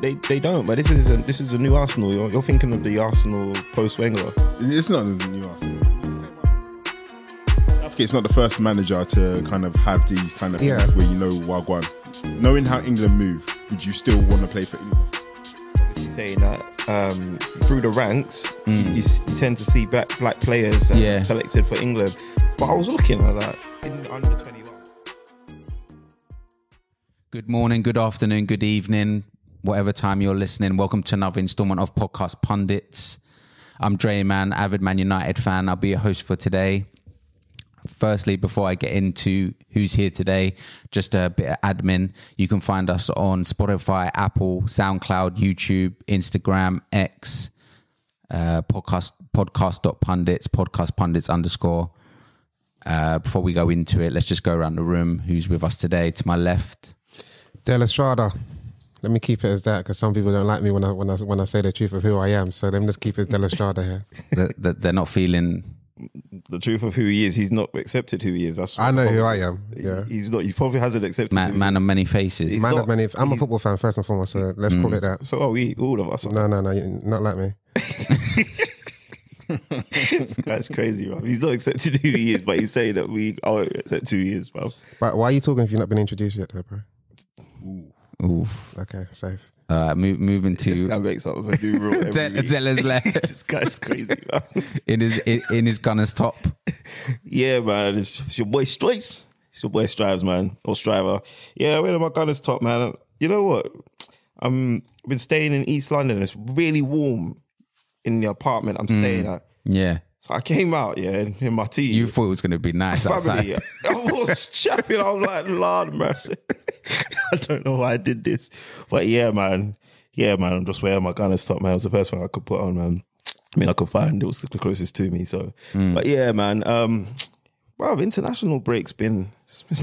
they don't. But this is a new Arsenal. You're thinking of the Arsenal post Wenger. It's not the new Arsenal. It's not the first manager to kind of have these kind of things where you know Wagwan. Knowing how England move, would you still want to play for England? Obviously saying that through the ranks, you tend to see black players selected for England. But I was looking at that in under 21. Good morning, good afternoon, good evening, whatever time you're listening. Welcome to another installment of Podcast Pundits. I'm Dre Man, avid Man United fan. I'll be your host for today. Firstly, before I get into who's here today, just a bit of admin. You can find us on Spotify, Apple, SoundCloud, YouTube, Instagram, X, podcast.pundits, podcast pundits _. Before we go into it, let's just go around the room. Who's with us today? To my left, Del Estrada. Let me keep it as that because some people don't like me when I say the truth of who I am. So let me just keep it as Del Estrada here. They're not feeling the truth of who he is. He's not accepted who he is. That's I know who I am. Yeah, he's not. He probably hasn't accepted. Man of many faces. I'm a football fan first and foremost. So let's call it that. So are we, all of us? No, not like me. This guy's crazy, bro. He's not accepted who he is, but he's saying that we are accept who he is, bro. But why are you talking if you've not been introduced yet, though, bro? Ooh. Okay, safe. Moving to this guy makes up a new rule. Della's left. This guy's crazy, man. in his gunner's top. Yeah, man. It's your boy Strives. It's your boy Strives, man, or Striver. Yeah, we're in my gunner's top, man. You know what? I've been staying in East London. It's really warm in the apartment I'm staying at. Yeah. So I came out, in my tee. You thought it was going to be nice outside. I was chapping. I was like, Lord mercy. I don't know why I did this. But yeah, man. I'm just wearing my gunner's top, man. It was the first thing I could put on, man. I mean, I could find it was the closest to me. So, but yeah, man. International break's been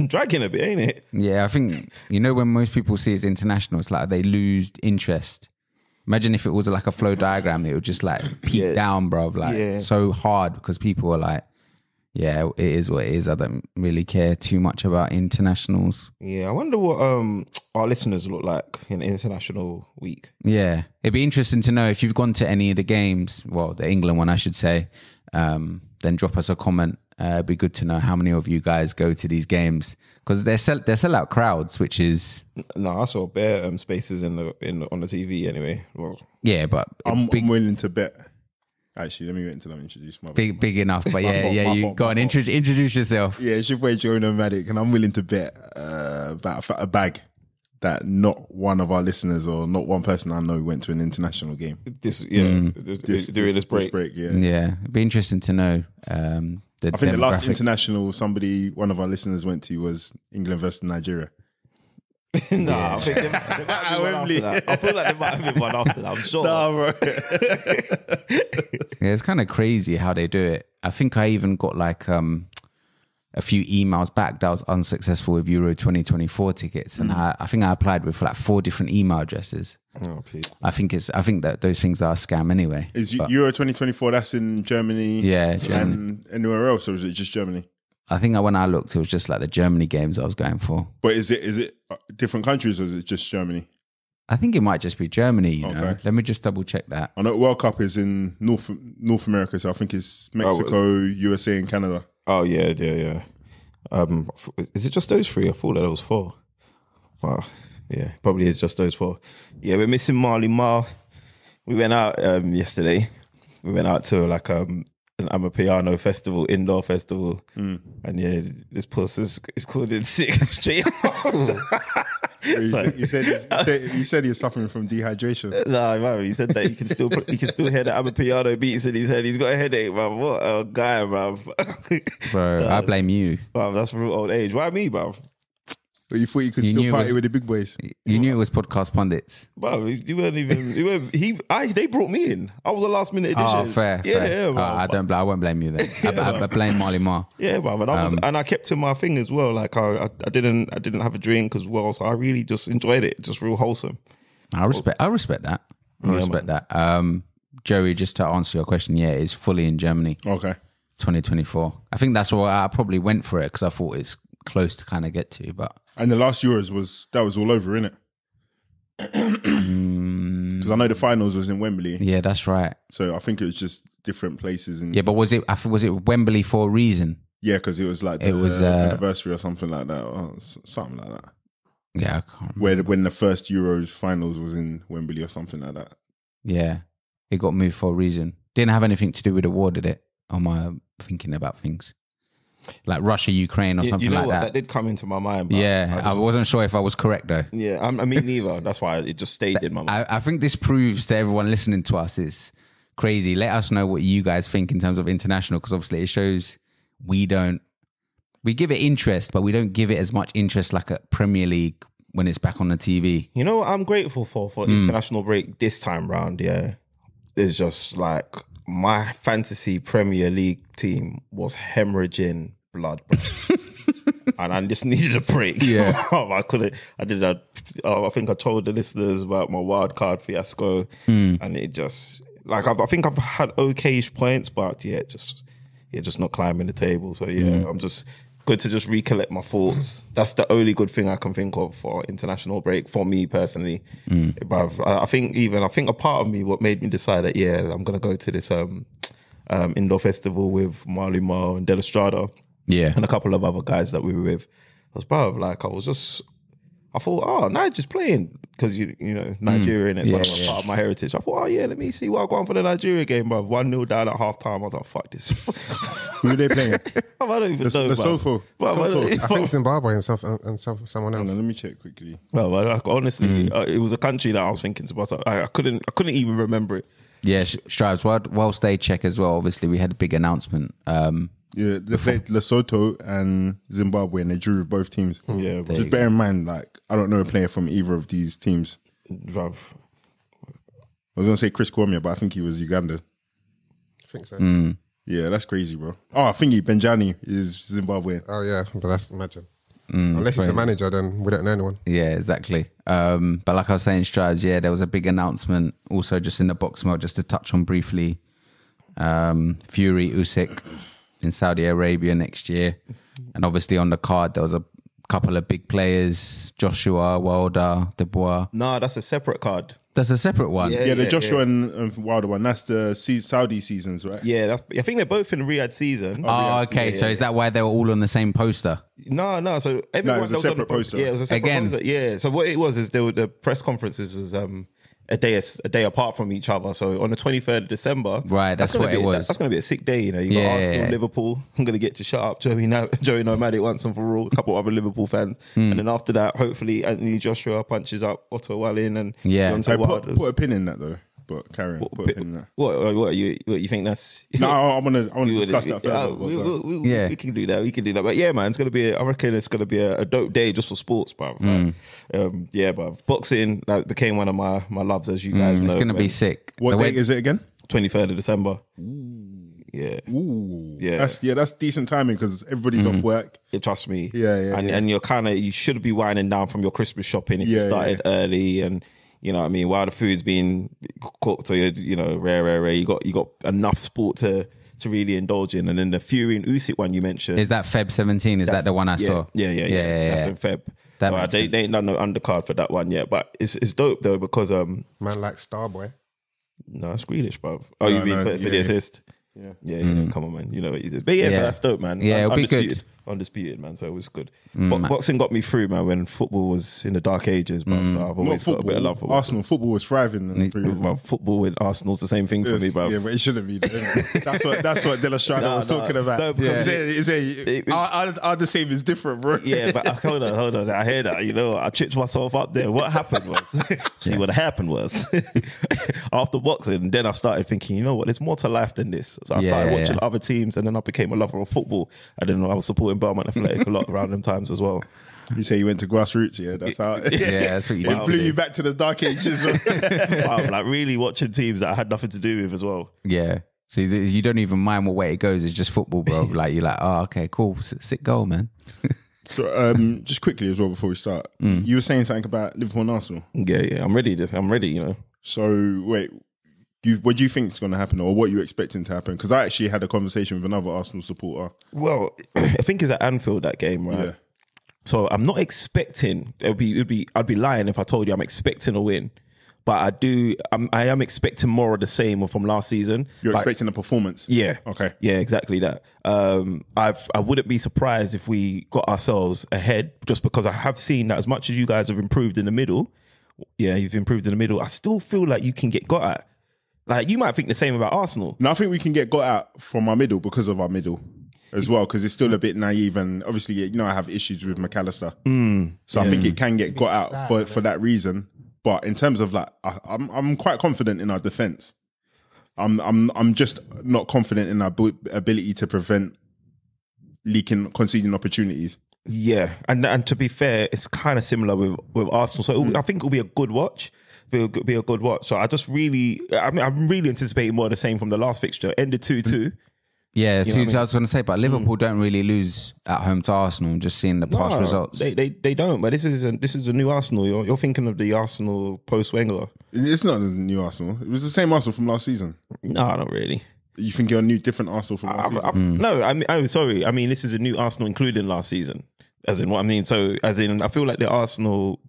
dragging a bit, ain't it? Yeah, I think, when most people see it's international, it's like they lose interest. Imagine if it was like a flow diagram, it would just like peak down, bro. So hard because people are like, yeah, it is what it is. I don't really care too much about internationals. Yeah, I wonder what our listeners look like in international week. Yeah, it'd be interesting to know if you've gone to any of the games, well, the England one, I should say, then drop us a comment. It'd be good to know how many of you guys go to these games because they're sellout crowds, which is I saw bare spaces on the TV anyway. Well, yeah, but I'm willing to bet. Actually, let me wait until I'm introduced. Big enough, but you go on, introduce yourself. Yeah, it's your boy Joe Nomadic, and I'm willing to bet about a bag that not one of our listeners or not one person I know went to an international game. During this break. Yeah, it'd be interesting to know. I think the last international one of our listeners went to was England versus Nigeria. I think there might be one after that. I feel like there might have been one after that. I'm sure. Bro. Yeah, it's kind of crazy how they do it. I think I even got like a few emails back that I was unsuccessful with Euro 2024 tickets, and I think I applied with like 4 different email addresses. Oh, please. I think that those things are a scam anyway. Is Euro 2024? That's in Germany. Yeah, Germany. And anywhere else, or is it just Germany? I think when I looked, it was just like the Germany games I was going for. But is it different countries or is it just Germany? I think it might just be Germany. You know, let me just double check that. I know World Cup is in North America, so I think it's Mexico, USA, and Canada. Oh yeah. Is it just those 3? I thought that it was 4. Wow. Yeah, probably is just those 4. Yeah, we're missing Marley Mar. We went out yesterday. We went out to like an Amapiano festival, indoor festival, and this puss is called in sick straight up. You said he's suffering from dehydration. No, man, he said that he can still hear the Amapiano beats in his head. He's got a headache, man. What a guy, man. Bro, I blame you. Wow, that's from old age. Why me, bro? But you thought you could still party with the big boys. You knew it was Podcast Pundits. Bro, you weren't even. They brought me in. I was a last minute addition. Oh, fair. Yeah, man. I won't blame you then. I blame Marley Mar. Yeah, bro. But I kept to my thing as well. Like I didn't have a drink as well, so I really just enjoyed it. Just real wholesome. I respect that. I respect that. Joey, just to answer your question, yeah, it's fully in Germany. Okay. 2024. I think that's why I probably went for it because I thought it's close to kind of get to, but. And the last Euros was all over, innit? Because I know the finals was in Wembley. Yeah, that's right. So I think it was just different places. Yeah, but was it Wembley for a reason? Yeah, because it was like the anniversary or something like that, or something like that. Yeah, I can't remember. When the first Euros finals was in Wembley or something like that. Yeah, it got moved for a reason. Didn't have anything to do with the war, did it? Or am I thinking about things like Russia, Ukraine, or something like that? That did come into my mind. But Yeah, I wasn't sure if I was correct though. Yeah, I mean neither. That's why it just stayed in my mind. I think this proves to everyone listening to us is crazy. Let us know what you guys think in terms of international, because obviously it shows we give it interest, but we don't give it as much interest like a Premier League when it's back on the TV. You know what I'm grateful for international break this time round, yeah? It's just like my fantasy Premier League team was hemorrhaging blood, bro. And I just needed a break. Yeah. I couldn't. I did that. I think I told the listeners about my wild card fiasco, and it just like I think I've had okay-ish points, but just not climbing the table. So yeah, I'm just good to just recollect my thoughts. That's the only good thing I can think of for international break for me personally. But I think a part of me, what made me decide that I'm gonna go to this indoor festival with Marley Marl and Del Estrada, and a couple of other guys that we were with. I thought, Nigeria's playing, because you know Nigeria and it's part of my heritage. I thought, let me see what I've gone for the Nigeria game, bro. 1-0 down at half time. I was like, fuck this. Who are they playing? I don't even know. The Sofo. I think Zimbabwe and someone else. Let me check quickly. Well, honestly, it was a country that I was thinking to myself. I couldn't even remember it. Yeah, Stripes, whilst they check as well, obviously we had a big announcement. Yeah, they played Lesotho and Zimbabwe, and they drew with both teams. Yeah, but just bear in mind, like, I don't know a player from either of these teams. I was going to say Chris Kwame, but I think he was Ugandan. I think so. Yeah, that's crazy, bro. Oh, I think Benjani is Zimbabwean. Oh yeah, but that's imagine. Unless he's the manager, then we don't know anyone. Yeah, exactly. But like I was saying, Strides, there was a big announcement also just in the box mode, just to touch on briefly. Fury Usyk in Saudi Arabia next year. And obviously on the card, there was a couple of big players, Joshua, Wilder, Dubois. No, that's a separate card. That's a separate one. Yeah, the Joshua and Wilder one. That's the Saudi seasons, right? Yeah, I think they're both in Riyadh season. Oh, okay. So is that why they were all on the same poster? No. So everyone it was a separate poster. Yeah, it was a separate poster. Yeah. So what it was is the press conferences was a day apart from each other. So on the 23rd of December, right? That's what it was. That's going to be a sick day. You know, you got Arsenal, Liverpool. I'm going to get to shut up Joey Nomadic once and for all. A couple of other Liverpool fans, and then after that, hopefully Anthony Joshua punches up Otto Wallin and put a pin in that though. But carry on, put a pin in that. What you think that's? No, I want to discuss that further. We can do that. We can do that. But yeah, man, I reckon it's going to be a dope day just for sports, bro. But boxing became one of my loves, as you guys know. It's going to be sick. What date is it again? 23rd of December. Yeah. Ooh. Yeah. That's decent timing because everybody's off work. Yeah, trust me. And you're you should be winding down from your Christmas shopping if you started early, and you know what I mean, while the food's being cooked, or rare. You got enough sport to really indulge in. And then the Fury and Usyk one you mentioned. Is that Feb 17? Is that the one I saw? Yeah. That's in Feb. They ain't done no undercard for that one yet, but it's dope though because man like Starboy. No, it's Grealish, bro. Oh, you mean for the assist? Yeah. Come on, man. You know what you did. But so that's dope, man. Yeah, it'll be good. Undisputed, man. So it was good. Boxing got me through, man, when football was in the dark ages, but so I've always got a bit of love for Arsenal. Football was thriving. Football with Arsenal's the same thing for me, bro. Yeah, but it shouldn't be. That's what De La Strada was talking about. No, our the same is different, bro. Yeah, but hold on. I hear that. You know, I tripped myself up there. What happened was, what happened was, after boxing, then I started thinking, you know what, there's more to life than this. So I started watching other teams, and then I became a lover of football. And then I was supporting Belmont Athletic a lot around them times as well. You say you went to grassroots, yeah? That's how. That's what you did. It blew you back to the dark ages. Wow, like really watching teams that I had nothing to do with as well. Yeah. So you don't even mind what way it goes. It's just football, bro. Like you're like, oh, okay, cool, sick goal, man. So just quickly as well before we start, you were saying something about Liverpool and Arsenal. Yeah, I'm ready. I'm ready. You know. So wait. What do you think is going to happen, or what are you expecting to happen? Because I actually had a conversation with another Arsenal supporter. Well, I think it's at Anfield, that game, right? Yeah. So I'm not expecting. I'd be lying if I told you I'm expecting a win. But I am expecting more of the same from last season. You're expecting a performance? Yeah. Okay. Yeah, exactly that. I wouldn't be surprised if we got ourselves ahead, just because I have seen that as much as you guys have improved in the middle. Yeah, you've improved in the middle. I still feel like you can get got at. Like, you might think the same about Arsenal. No, I think we can get got at from our middle because of our middle as well, because it's still a bit naive. And obviously, I have issues with McAllister. So I think it can get got at for that reason. But in terms of like, I'm quite confident in our defense. I'm just not confident in our ability to prevent conceding opportunities. Yeah, and to be fair, it's kind of similar with Arsenal. So I think it'll be a good watch. It'll be a good watch. So I'm really anticipating more of the same from the last fixture. Ended 2-2. Yeah, You know what I mean? I was going to say, but Liverpool don't really lose at home to Arsenal. Just seeing the past results, They don't. But this is a new Arsenal. You're thinking of the Arsenal post Wenger. It's not the new Arsenal. It was the same Arsenal from last season. No, not really. You think you're a different Arsenal from last season? No, I'm sorry. I mean, this is a new Arsenal, including last season. As in what I mean. So, as in, I feel like the Arsenal,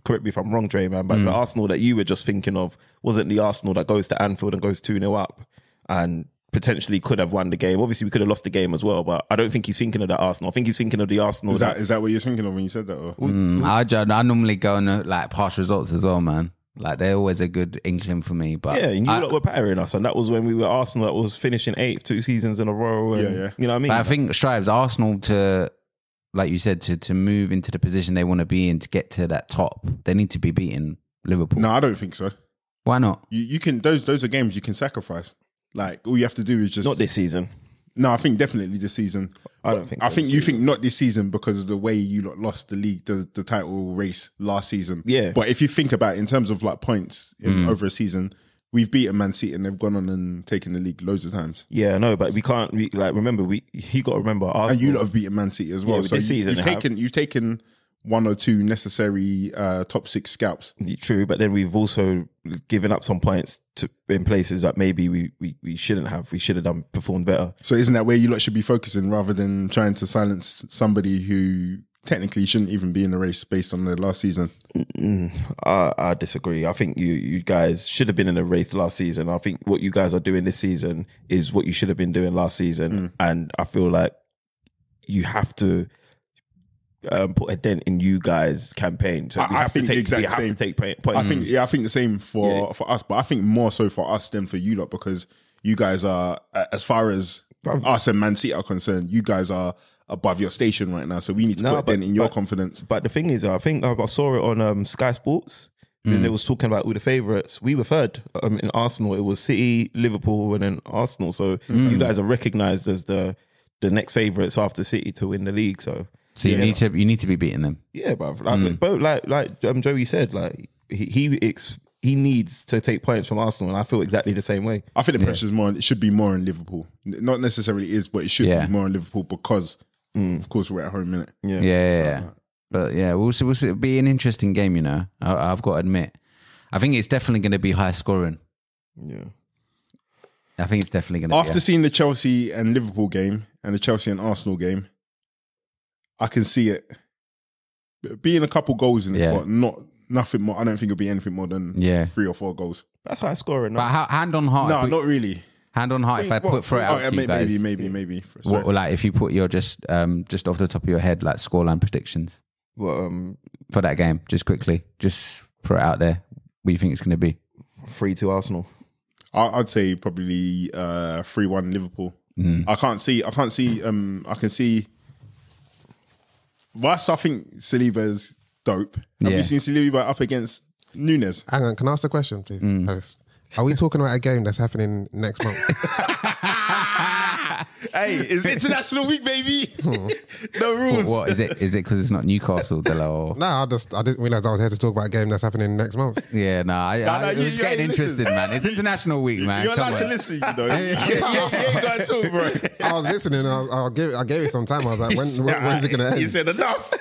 correct me if I'm wrong, Dre, man, but the Arsenal that you were just thinking of wasn't the Arsenal that goes to Anfield and goes 2-0 up and potentially could have won the game. Obviously, we could have lost the game as well, but I don't think he's thinking of that Arsenal. I think he's thinking of the Arsenal. Is that what you're thinking of when you said that? Or? I normally go on like past results as well, man. Like, they're always a good inkling for me. But yeah, you lot were battering us, and that was when we were Arsenal that was finishing 8th 2 seasons in a row. And, Yeah. You know what I mean? But I think strives Arsenal to, like you said, to move into the position they want to be in, to get to that top. They need to be beating Liverpool. No, I don't think so. Why not? You can. Those are games you can sacrifice. Like, all you have to do is just Not this season. No, I think definitely this season. I don't think. I think you think not this season because of the way you lot lost the league, the title race last season. Yeah. But if you think about it in terms of like points over a season, we've beaten Man City and they've gone on and taken the league loads of times. Yeah, no, but we can't. Remember, you got to remember Arsenal. And you lot have beaten Man City as well. Yeah, So this season you've taken one or two necessary top 6 scalps. True, but then we've also given up some points in places that maybe we shouldn't have. We should have done performed better. So isn't that where you lot should be focusing rather than trying to silence somebody who technically shouldn't even be in the race based on the last season? I disagree. I think you guys should have been in the race last season. I think what you guys are doing this season is what you should have been doing last season. And I feel like you have to put a dent in you guys' campaign. So I think the exact same. To take points. I think the same for us, but I think more so for us than for you lot, because you guys are, as far as us and Man City are concerned, you guys are above your station right now. So we need to put a dent in your confidence. But the thing is, I think I saw it on Sky Sports. And it was talking about all the favourites. We were third in Arsenal. It was City, Liverpool, and then Arsenal. So you guys are recognised as the next favourites after City to win the league. So you need to be beating them. Yeah, bruv. Like Joey said, like he needs to take points from Arsenal, and I feel exactly the same way. I think the pressure's more. It should be more in Liverpool. Not necessarily is, but it should be more in Liverpool because, of course, we're at home, innit? Yeah. But yeah, we'll see. It'll be an interesting game, you know. I've got to admit, I think it's definitely going to be high scoring. Yeah, I think it's definitely going to. After seeing the Chelsea and Liverpool game and the Chelsea and Arsenal game, I can see it being a couple goals in it, but nothing more. I don't think it'll be anything more than 3 or 4 goals. that's high scoring. No? But hand on heart, No, not really. hand on heart. If I throw it out to you guys, maybe. what, like if you put your just off the top of your head, like scoreline predictions for that game, just quickly, just throw it out there. What do you think it's going to be? 3-2 Arsenal. I'd say probably 3-1 Liverpool. I can see. Whilst I think Saliba is dope, have you seen Saliba up against Nunes? Hang on, can I ask a question, please? Host? Are we talking about a game that's happening next month? Hey, it's International Week, baby. No rules. What is it? Is it because it's not Newcastle, Della? No, I didn't realise I was here to talk about a game that's happening next month. Yeah, I was getting interested, man. It's International Week, man. You're allowed to listen, you know. You ain't got to talk, bro. I was listening. I gave it some time. I was like, when's it going to end? You said enough.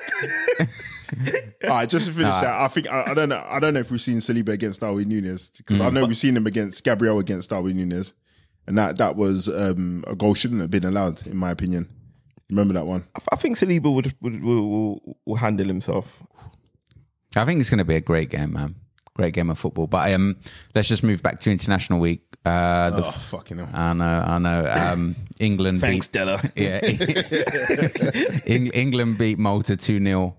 All right, just to finish that, I think I don't know if we've seen Saliba against Darwin Núñez, because I know we've seen him against Gabriel against Darwin Núñez, and that was a goal shouldn't have been allowed, in my opinion. Remember that one? I think Saliba will handle himself. I think it's going to be a great game, man. Great game of football. But let's just move back to international week. Fucking hell. I know. England Thanks, beat... Della. Yeah. England beat Malta 2-0.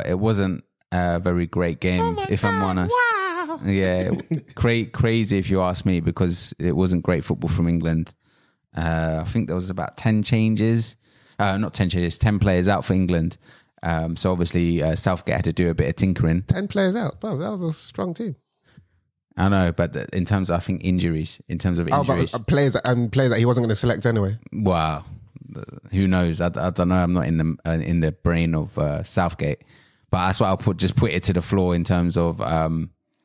It wasn't a very great game, if I'm honest. Wow. Yeah, crazy if you ask me, because it wasn't great football from England. I think there was about 10 changes. Not 10 changes, 10 players out for England. So obviously Southgate had to do a bit of tinkering. 10 players out. Bro, that was a strong team. I know, but in terms of, I think, injuries. But players that he wasn't going to select anyway. Wow. Who knows? I don't know. I'm not in the brain of Southgate. But that's why I'll put it to the floor in terms of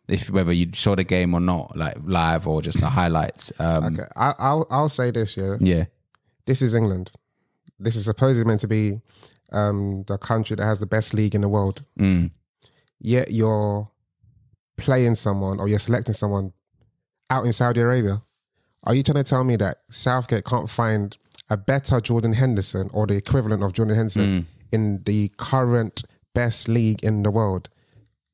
if whether you saw the game or not, like live or just the highlights. Okay. I'll say this, yeah. Yeah. This is England. This is supposedly meant to be the country that has the best league in the world. Yet you're playing someone or you're selecting someone out in Saudi Arabia. Are you trying to tell me that Southgate can't find a better Jordan Henderson or the equivalent of Jordan Henderson in the current best league in the world?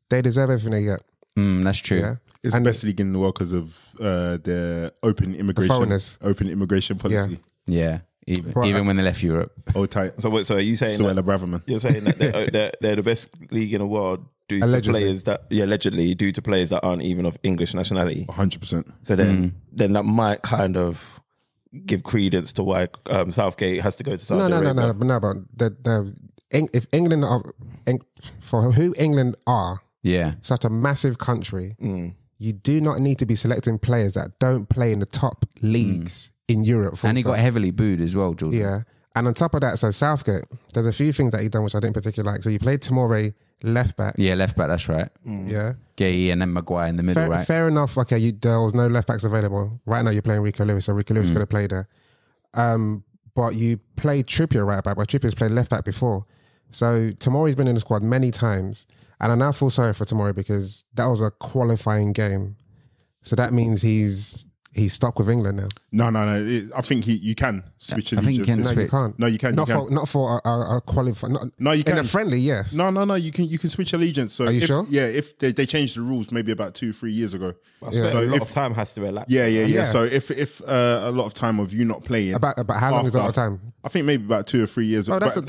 They deserve everything they get. That's true. Yeah? It's the best league in the world because of their open immigration policy. Yeah. Even when they left Europe. Oh, tight. So are you saying Suella Braverman. You're saying that they're the best league in the world due to players that allegedly due to players that aren't even of English nationality? 100%. So then that might kind of give credence to why Southgate has to go to Saudi Arabia. But if England are for who England are, such a massive country, you do not need to be selecting players that don't play in the top leagues in Europe. And he got heavily booed as well, Jordan. Yeah. And on top of that, so Southgate, there's a few things that he done which I didn't particularly like. So you played Tomori left back. Yeah, left back, that's right. Yeah. Gay and then Maguire in the middle, right? Fair enough. Okay, there was no left backs available. Right now you're playing Rico Lewis, so Rico Lewis could have played there. But you played Trippier right back, but Trippier's played left back before. So Tomori's been in the squad many times. And I now feel sorry for Tomori because that was a qualifying game. So that means he's stuck with England now. No. I think you can switch allegiance. No, you can't. No, you can. Not for a qualifying. No, you can. In a friendly, yes. No. You can switch allegiance. So are you sure? Yeah, if they changed the rules maybe about 2-3 years ago. So a lot of time has to elapse. Yeah. So if a lot of time of you not playing, about how long is a lot of time? I think maybe about 2 or 3 years. Oh, that's a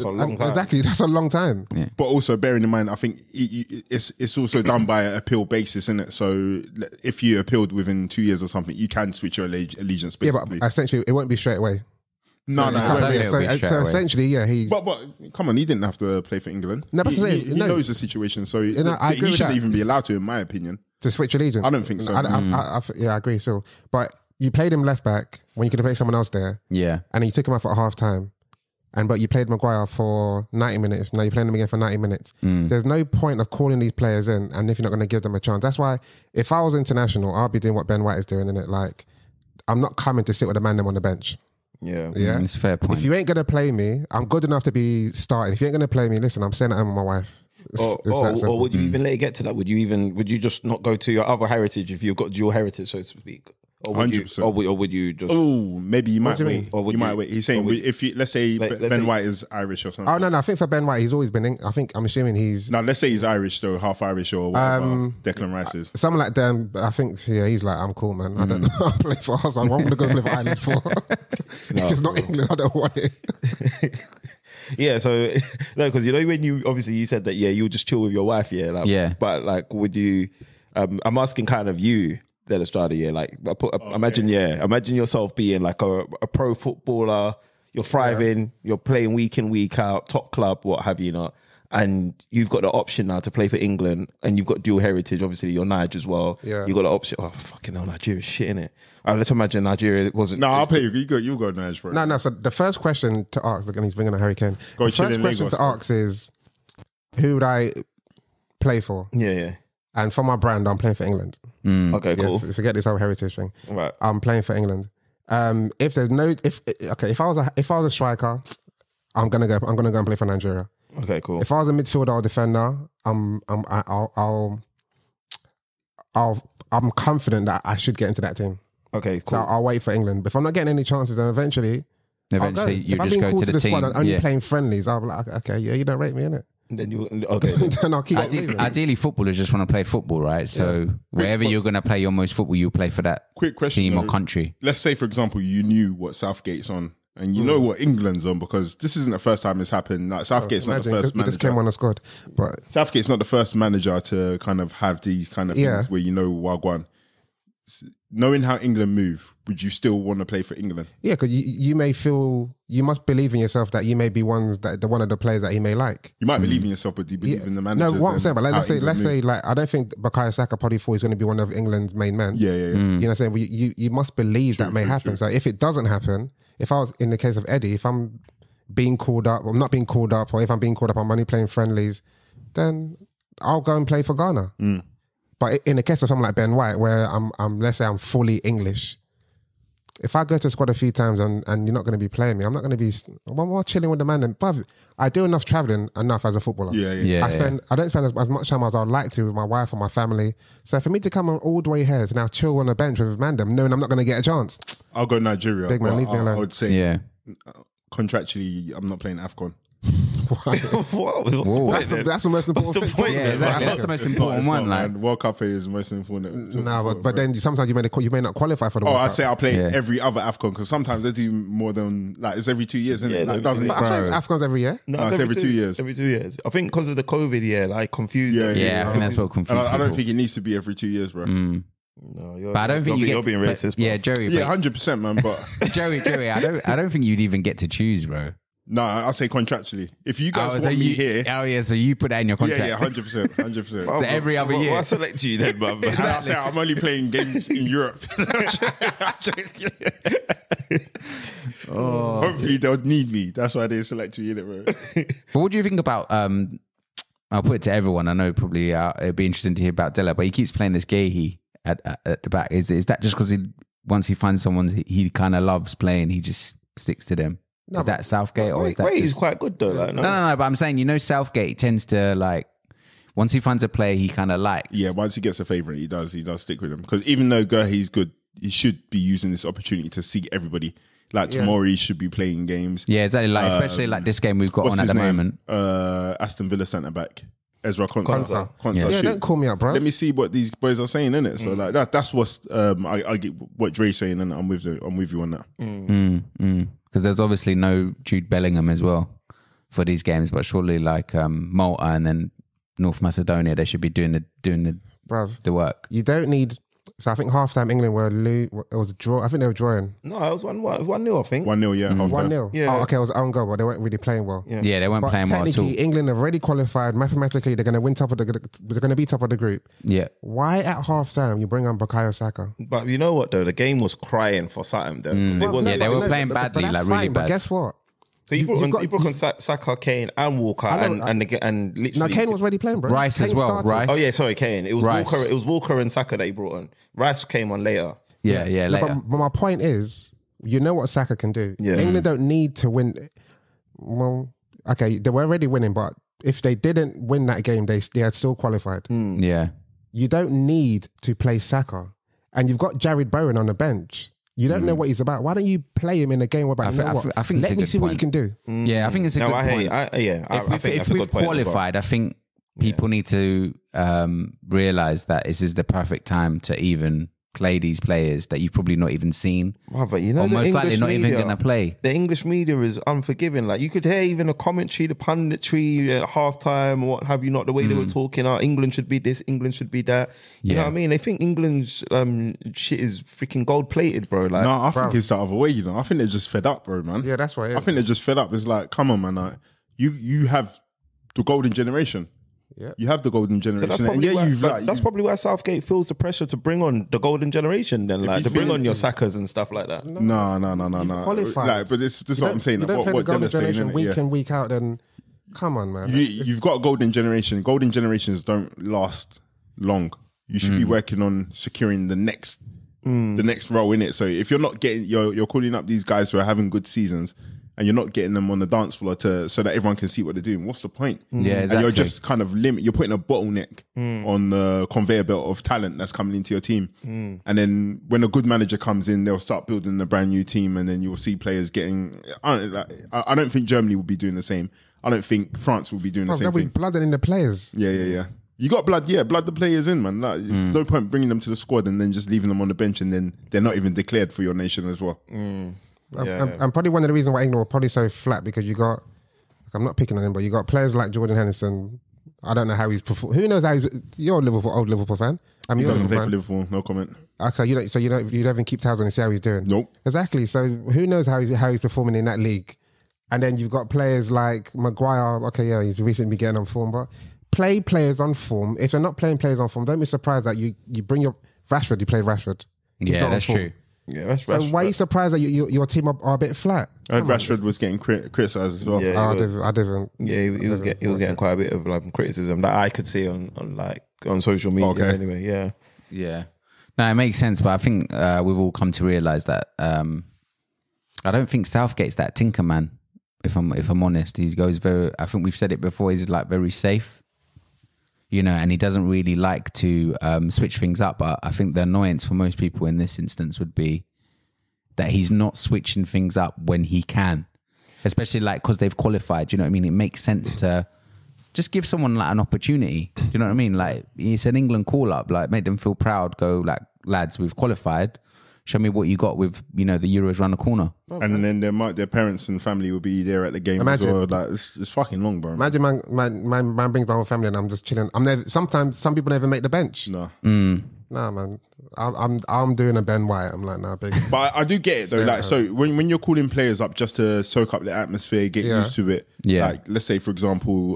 long time. Exactly, that's a long time. Yeah. But also bearing in mind, I think it's also done by an appeal basis, isn't it? So if you appealed within 2 years or something, you can switch your allegiance. Basically. Yeah, but essentially, it won't be straight away. No. So essentially, yeah, he's. But come on, he didn't have to play for England. No, but he knows the situation, so I agree he shouldn't even be allowed to, in my opinion, to switch allegiance. I don't think so. I agree. So, but you played him left back when you could have played someone else there. Yeah, and then you took him off at half time. But you played Maguire for 90 minutes. Now you're playing them again for 90 minutes. There's no point of calling these players in, and if you're not going to give them a chance. That's why if I was international, I'd be doing what Ben White is doing, innit? Like, I'm not coming to sit with a man them on the bench. Yeah. It's a fair point. If you ain't going to play me, I'm good enough to be starting. If you ain't going to play me, listen, I'm staying at home with my wife. Or would you even let it get to that? Would you just not go to your other heritage if you've got dual heritage, so to speak? Or would 100%. Or would you just? Oh, maybe you might do you wait. mean? Or you might wait. He's saying if you let's say Ben White is Irish or something. Oh no, I think for Ben White, he's always been. I'm assuming he's. No, let's say he's Irish though, half Irish or whatever. Declan Rice is. Someone like them, I think. Yeah, he's like, I'm cool, man. I don't know. I play for us. I'm going to go play for Ireland for. If it's not England, I don't want it. Yeah, so no, because when you said that, you'll just chill with your wife, But like, would you? I'm asking kind of you. Then Estrada, imagine yourself being like a pro footballer, you're thriving, you're playing week in, week out, top club, what have you not, and you've got the option now to play for England, and you've got dual heritage, obviously you're Nige as well. Yeah. You've got the option. Oh fucking hell, Nigeria's shit, innit? Let's imagine Nigeria wasn't. No, I'll play you. You go Nige, bro. No. So the first question to ask, look, and he's bringing a hurricane. The first question to ask is, who would I play for? Yeah. And for my brand, I'm playing for England. Okay, cool. Forget this whole heritage thing. Right. I'm playing for England. If I was a striker, I'm gonna go and play for Nigeria. Okay, cool. If I was a midfielder or defender, I'm confident that I should get into that team. Okay, cool. So I'll wait for England. But if I'm not getting any chances, then eventually Eventually, you If I'm just being go called to to the the squad team. and only playing friendlies, I'll be like, okay, yeah, you don't rate me, innit? And then you okay. Then I'll keep it moving. Ideally, footballers just want to play football, right? So wherever you're going to play your most football, you play for that Quick question, team or though. country. Let's say, for example, you knew what Southgate's on and you know what England's on, because this isn't the first time it's happened. Like, Southgate's not the first He just manager. came on the squad. But Southgate's not the first manager to kind of have these kind of things where you know Wagwan. Knowing how England move, would you still want to play for England? yeah, because you may feel, you must believe in yourself that you may be one of the players that he may like. You might believe in yourself, but do you believe in the manager? No, what I'm saying, but like, let's say, like, I don't think Bukayo Saka probably thought he's going to be one of England's main men. Yeah. You know what I'm saying? Well, you must believe that may happen. So if it doesn't happen, if I was in the case of Eddie, if I'm being called up, or not being called up, or if I'm being called up, I'm only playing friendlies, then I'll go and play for Ghana. But in the case of someone like Ben White, where I'm let's say I'm fully English, if I go to squad a few times and you're not going to be playing me, I'm not going to be. I'm more chilling with the man. And bruv, I do enough traveling enough as a footballer. Yeah. I don't spend as much time as I'd like to with my wife or my family. So for me to come all the way here to now chill on a bench with Mandem, knowing I'm not going to get a chance, I'll go Nigeria. Big man, leave me alone. I would say contractually, I'm not playing AFCON. What's the point then? that's the most important What's the point? thing. Yeah, exactly. That's the most important It's one. not, Like, man. World Cup is the most important. No, but then sometimes you may not qualify for the Oh, World I'd Cup. say I'll play every other AFCON, because sometimes they do more than, like, it's every 2 years, isn't it? Like, doesn't But I it? think AFCON's every year. No, it's every 2 years. Every 2 years. I think because of the COVID year, like confused. Yeah, everything. I think that's what And confused I don't people. think it needs to be every 2 years, bro. No, But I don't think you're being but- racist. Bro. Yeah, Joey. Yeah, but- 100%, man. But Joey. I don't think you'd even get to choose, bro. no, I'll say contractually. If you guys So want me you, here, so you put that in your contract. yeah, 100%. So every other year. Why select you then, bro? And I'll say I'm only playing games in Europe. Hopefully they'll need me. That's why they select me in it, bro. But what do you think about? I'll put it to everyone. I know probably it'd be interesting to hear about Della, but he keeps playing this Gahey at the back. Is that just because once he finds someone he kind of loves playing, he just sticks to them? No, Is that Southgate or is that? Wait, he's just- quite good though. Like, No. But I'm saying, Southgate tends to like once he finds a player he kind of likes. Yeah, once he gets a favourite, he does stick with him. Because even though Gurley's good, he should be using this opportunity to see everybody. Like Tomori should be playing games. Yeah, exactly. Like especially like this game we've got What's on at his the name? moment. Aston Villa centre back Ezra Konsa. Yeah, Shoot. don't call me up, bro. Let me see what these boys are saying, innit? So like that's what's I get what Dre's saying, and I'm with you on that. Because there's obviously no Jude Bellingham as well for these games, but surely like Malta and then North Macedonia, they should be doing Bruv, the work. you don't need. So I think halftime England it was a draw. I think they were drawing No, it was 1-1. It was 1-0, I think. 1-0, yeah. half time. 1-0. Yeah. Oh, okay, it was own goal, but they weren't really playing well. Yeah. Yeah, they weren't But playing well at all. technically, England have already qualified. Mathematically, they're going to win they're going to be top of the group. Yeah. Why at halftime you bring on Bukayo Saka? But you know what though? The game was crying for something though. It wasn't. Yeah, they were playing badly, that's like, really fine, bad. But guess what? So you you've brought on Saka, Kane, and Walker, I know, and literally. No, Kane was already playing, bro. Rice Kane as well, started. Rice. Oh yeah, sorry, Kane. It was Rice. Walker. It was Walker and Saka that he brought on. Rice came on later. Yeah, No, later. but my point is, you know what Saka can do. Yeah. England don't need to win. Well, okay, they were already winning, but if they didn't win that game, they had still qualified. Yeah. You don't need to play Saka, and you've got Jared Bowen on the bench. You don't know what he's about. Why don't you play him in a game about? I think Let it's a me good see what you point. can do. Yeah, I think it's a No, good I point. hate. I think If that's a we've good point. as well. qualified, I think people need to realize that this is the perfect time to even play these players that you've probably not even seen, Wow, but you know, or the most likely English not even media- going to play. The English media is unforgiving. Like you could hear even the commentary, the punditry at halftime, what have you not, the way they were talking. England should be this, England should be that. You know what I mean? They think England's shit is freaking gold plated, bro. Like, No, I think it's the other way, I think they're just fed up, bro, man. Yeah, that's what it is. I think they're just fed up. It's like, come on, man. Like, you have the golden generation. Yeah. You have the golden so generation. that's and probably, yeah, why, you've but like that's probably why Southgate feels the pressure to bring on the golden generation. Then, like he's to bring feeling- on your Sakas and stuff like that. No. qualified. Like, but this is what I'm saying. You don't play the What golden Della's saying, generation innit? week Yeah. in, week out, then come on, man. You've got a golden generation. Golden generations don't last long. You should be working on securing the next role in it. So if you're not getting, you're calling up these guys who are having good seasons, and you're not getting them on the dance floor so that everyone can see what they're doing. What's the point? Yeah, exactly. And you're just kind of you're putting a bottleneck on the conveyor belt of talent that's coming into your team. And then when a good manager comes in, they'll start building a brand new team, and then you'll see players getting. I don't think Germany will be doing the same. I don't think France will be doing the same thing. Blooded in the players. Yeah. You got blood the players in, man. Like, there's no point bringing them to the squad and then just leaving them on the bench, and then they're not even declared for your nation as well. I'm probably one of the reasons why England were probably so flat, because you got, I'm not picking on him, but you got players like Jordan Henderson. I don't know how he's performed. Who knows how he's? You're a old Liverpool fan. I mean, He doesn't play for Liverpool. No comment. Okay, you don't even keep tabs on and see how he's doing. Nope. Exactly. So who knows how he's performing in that league? And then you've got players like Maguire. Okay, yeah, he's recently getting on form, but play players on form. If they're not playing players on form, don't be surprised that you bring your Rashford. You play Rashford. He's not on that's form. true. Yeah, that's So why are you surprised that your team are a bit flat? I heard Rashford was getting criticised as well. Yeah. I didn't. Yeah, he was getting quite a bit of like criticism that I could see on social media. Okay. Anyway, yeah. Yeah. No, it makes sense, but I think we've all come to realise that I don't think Southgate's that tinker man. If I'm honest, he goes very. I think we've said it before. He's like very safe, and he doesn't really like to switch things up. But I think the annoyance for most people in this instance would be that he's not switching things up when he can, especially like because they've qualified. You know what I mean? It makes sense to just give someone like an opportunity. Do you know what I mean? Like it's an England call up, like make them feel proud. Go like, lads, we've qualified. Show me what you got with, the Euros around the corner. And then their parents and family will be there at the game as well. Like it's fucking long, bro. Imagine man brings my whole family and I'm just chilling. Sometimes some people never make the bench. No. Nah, man. I'm doing a Ben White. I'm like, nah, big. But I do get it though. Like, so when you're calling players up just to soak up the atmosphere, get used to it. Yeah. Like, let's say for example,